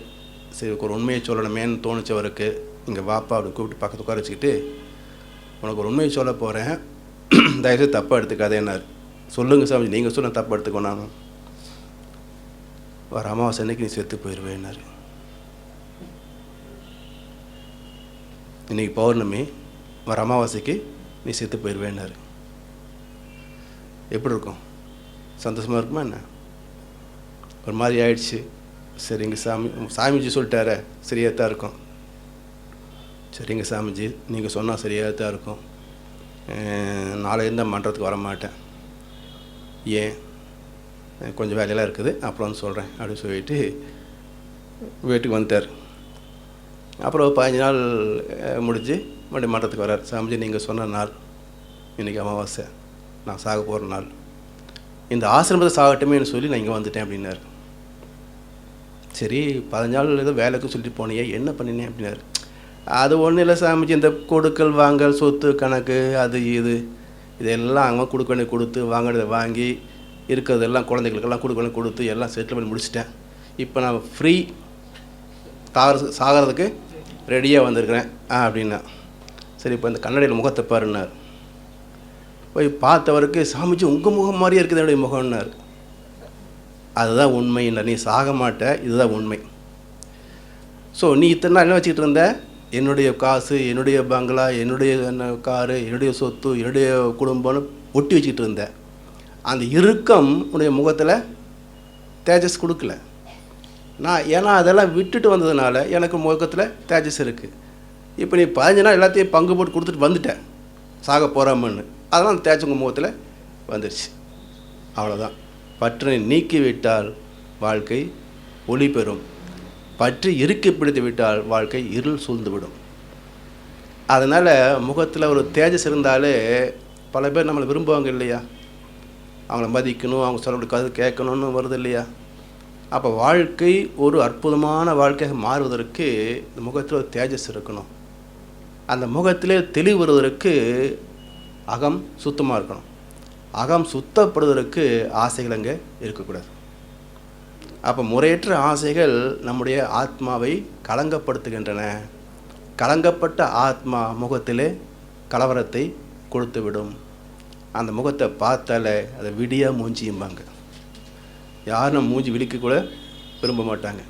சரி, ஒரு உண்மையை சொல்லணுமேன்னு தோணுச்சவருக்கு. இங்கே வாப்பா அப்படி கூப்பிட்டு பக்கத்து உட்கார வச்சுக்கிட்டு, உனக்கு ஒரு உண்மையை சொல்ல போகிறேன், தயவுசெய்து தப்பாக எடுத்துக்காதேன்னார். சொல்லுங்கள் சாமி, நீங்கள் சொல்ல தப்பாக எடுத்துக்கோ. நானும் வர அமாவாசை அன்னைக்கு நீ செத்து போயிடுவேன்னாரு. இன்றைக்கி பௌர்ணமி, வர அமாவாசைக்கு நீ செத்து போயிடுவேன்னாரு. எப்படி இருக்கும்? சந்தோஷமாக இருக்குமா என்ன? ஒரு மாதிரி ஆயிடுச்சு. சரிங்க சாமிஜி சொல்லிட்டார, சரியாக தான் இருக்கும். சரிங்க சாமிஜி, நீங்கள் சொன்னால் சரியாக தான் இருக்கும், நாளையிருந்து மன்றத்துக்கு வர மாட்டேன். ஏன்? கொஞ்சம் வேலையெல்லாம் இருக்குது, அப்புறம் சொல்கிறேன் அப்படின்னு சொல்லிட்டு வீட்டுக்கு வந்துட்டார். அப்புறம் 15 நாள் முடிஞ்சு மறுபடியும் மன்றத்துக்கு வர்றார். சாமிஜி, நீங்கள் சொன்ன நாள் இன்றைக்கி அமாவாசை, நான் சாக போகிற நாள், இந்த ஆசிரமத்தை சாகட்டுமேன்னு சொல்லி நான் இங்கே வந்துட்டேன் அப்படின்னாரு. சரி, 15 நாள் ஏதோ வேலைக்கு சொல்லிட்டு போனியே, என்ன பண்ணினேன் அப்படின்னாரு. அது ஒன்றும் இல்லை சாமிஜி, இந்த கொடுக்கல் வாங்கல், சொத்து கணக்கு, அது இதெல்லாம் அங்கே கொடுக்க வேண்டிய கொடுத்து, வாங்கினதை வாங்கி, இருக்கிறதெல்லாம் குழந்தைகளுக்கெல்லாம் கொடுக்க வேண்டிய கொடுத்து எல்லாம் செட்டில் பண்ணி முடிச்சிட்டேன். இப்போ நான் ஃப்ரீ, சாகிறதுக்கு ரெடியாக வந்திருக்கிறேன் அப்படின்னா. சரி, இப்போ இந்த கண்ணாடியில் முகத்தை பாருன்னார். போய் பார்த்தவருக்கு, சாமிஜி உங்கள் முகம் மாதிரியே இருக்குது என்னுடைய முகம்னார். அதுதான் உண்மை இல்லை, நீ சாக மாட்ட, இதுதான் உண்மை. ஸோ நீ இத்தனை நாள் என்ன வச்சுக்கிட்டு இருந்த? என்னுடைய காசு, என்னுடைய பங்களா, என்னுடைய காரு, என்னுடைய சொத்து, என்னுடைய குடும்பம்னு ஒட்டி வச்சுக்கிட்டு இருந்த. அந்த இறுக்கம் உன்னுடைய முகத்தில் தேஜஸ் கொடுக்கல. ஏன்னா அதெல்லாம் விட்டுட்டு வந்ததுனால எனக்கு முகத்தில் தேஜஸ் இருக்குது. இப்போ நீ 15 நாள் எல்லாத்தையும் பங்கு போட்டு கொடுத்துட்டு வந்துட்டேன், சாக போகிறாமன்னு, அதெல்லாம் அந்த தேஜஸ் உங்கள் முகத்தில் வந்துடுச்சு. அவ்வளோதான். பற்றினை நீக்கிவிட்டால் வாழ்க்கை ஒளி பெறும், பற்றி இறுக்கி பிடித்து விட்டால் வாழ்க்கை இருள் சூழ்ந்துவிடும். அதனால் முகத்தில் ஒரு தேஜஸ் இருந்தாலே பல பேர் நம்மளை விரும்புவாங்க இல்லையா? அவங்கள மதிக்கணும், அவங்க சொல்லக்கூடிய கதை கேட்கணுன்னு வருது இல்லையா? அப்போ வாழ்க்கை ஒரு அற்புதமான வாழ்க்கையாக மாறுவதற்கு இந்த முகத்தில் ஒரு தேஜஸ் இருக்கணும். அந்த முகத்திலே தெளிவு வருவதற்கு அகம் சுத்தமாக இருக்கணும். அகம் சுத்தப்படுவதற்கு ஆசைகள் அங்கே இருக்கக்கூடாது. அப்போ முறையற்ற ஆசைகள் நம்முடைய ஆத்மாவை களங்கப்படுத்துகின்றன. களங்கப்பட்ட ஆத்மா முகத்திலே கலவரத்தை கொடுத்துவிடும். அந்த முகத்தை பார்த்தாலே அதை விடியா மூஞ்சியும்பாங்க. யாரும் மூஞ்சி விழிக்க கூட விரும்ப மாட்டாங்க.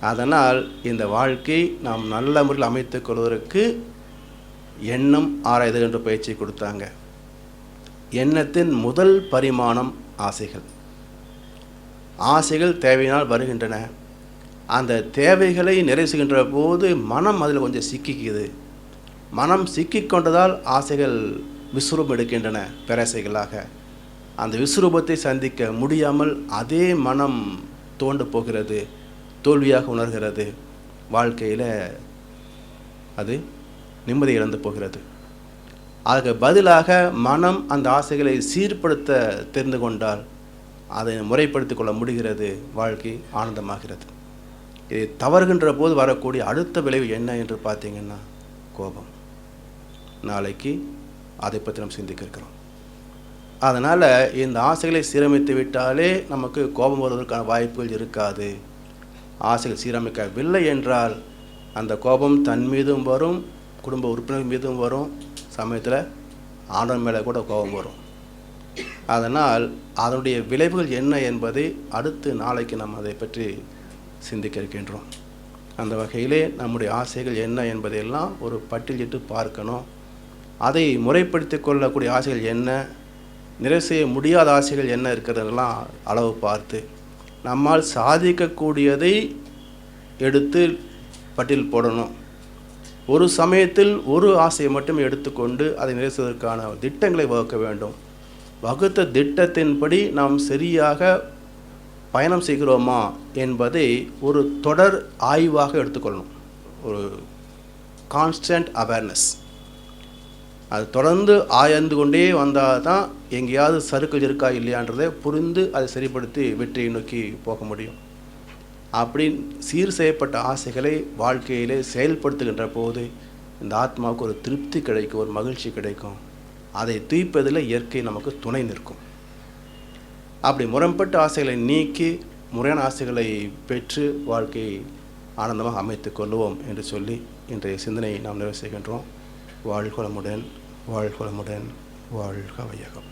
அதனால் இந்த வாழ்க்கை நாம் நல்ல முறையில் அமைத்துக் கொள்வதற்கு எண்ணம் ஆராய்தல் என்ற பயிற்சியை கொடுத்தாங்க. எண்ணத்தின் முதல் பரிமாணம் ஆசைகள். ஆசைகள் தேவையினால் வருகின்றன. அந்த தேவைகளை நிறைவு செய்கின்ற போது மனம் அதில் கொஞ்சம் சிக்கிக்குது. மனம் சிக்கிக்கொண்டதால் ஆசைகள் விஸ்வரூபம் எடுக்கின்றன பேராசைகளாக. அந்த விஸ்வரூபத்தை சந்திக்க முடியாமல் அதே மனம் தோண்டு போகிறது, தோல்வியாக உணர்கிறது, வாழ்க்கையில் அது நிம்மதி இழந்து போகிறது. அதுக்கு பதிலாக மனம் அந்த ஆசைகளை சீர்படுத்த தெரிந்து கொண்டால் அதை முறைப்படுத்திக் கொள்ள முடிகிறது, வாழ்க்கை ஆனந்தமாகிறது. இதை தவறுகின்ற போது வரக்கூடிய அடுத்த விளைவு என்ன என்று பார்த்தீங்கன்னா கோபம். நாளைக்கு அதை பற்றி நம்ம சிந்திக்க இருக்கிறோம். அதனால் இந்த ஆசைகளை சீரமைத்து விட்டாலே நமக்கு கோபம் வருவதற்கான வாய்ப்புகள் இருக்காது. ஆசைகள் சீரமைக்கவில்லை என்றால் அந்த கோபம் தன் மீதும் வரும், குடும்ப உறுப்பினர் மீதும் வரும், சமயத்தில் ஆண்டவன் மேலே கூட கோபம் வரும். அதனால் அதனுடைய விளைவுகள் என்ன என்பதை அடுத்து நாளைக்கு நாம் அதை பற்றி சிந்திக்க இருக்கின்றோம். அந்த வகையிலே நம்முடைய ஆசைகள் என்ன என்பதையெல்லாம் ஒரு பட்டியலிட்டு பார்க்கணும். அதை முறைப்படுத்தி கொள்ளக்கூடிய ஆசைகள் என்ன, நிறைவு செய்ய முடியாத ஆசைகள் என்ன இருக்கிறதெல்லாம் அளவு பார்த்து நம்மால் சாதிக்கக்கூடியதை எடுத்து பட்டியல் போடணும். ஒரு சமயத்தில் ஒரு ஆசையை மட்டும் எடுத்துக்கொண்டு அதை நிறைவேற்றுவதற்கான திட்டங்களை வகுக்க வேண்டும். வகுத்த திட்டத்தின்படி நாம் சரியாக பயணம் செய்கிறோமா என்பதை ஒரு தொடர் ஆய்வாக எடுத்துக்கொள்ளணும். ஒரு கான்ஸ்டன்ட் அவேர்னஸ். அது தொடர்ந்து ஆய்ந்து கொண்டே வந்தால் தான் எங்கேயாவது சறுக்கல் இருக்கா இல்லையான்றதை புரிந்து அதை சரிப்படுத்தி வெற்றியை நோக்கி போக முடியும். அப்படி சீர் செய்யப்பட்ட ஆசைகளை வாழ்க்கையிலே செயல்படுத்துகின்ற போது இந்த ஆத்மாவுக்கு ஒரு திருப்தி கிடைக்கும், ஒரு மகிழ்ச்சி கிடைக்கும். அதை தூய்ப்பதில் இயற்கை நமக்கு துணை நிற்கும். அப்படி முரண்பட்ட ஆசைகளை நீக்கி முறையான ஆசைகளை பெற்று வாழ்க்கையை ஆனந்தமாக அமைத்து கொள்வோம் என்று சொல்லி இன்றைய சிந்தனையை நாம் நிறைவு செய்கின்றோம். வாழ்க வளமுடன், வாழ்க வளமுடன், வாழ்க வையகம்.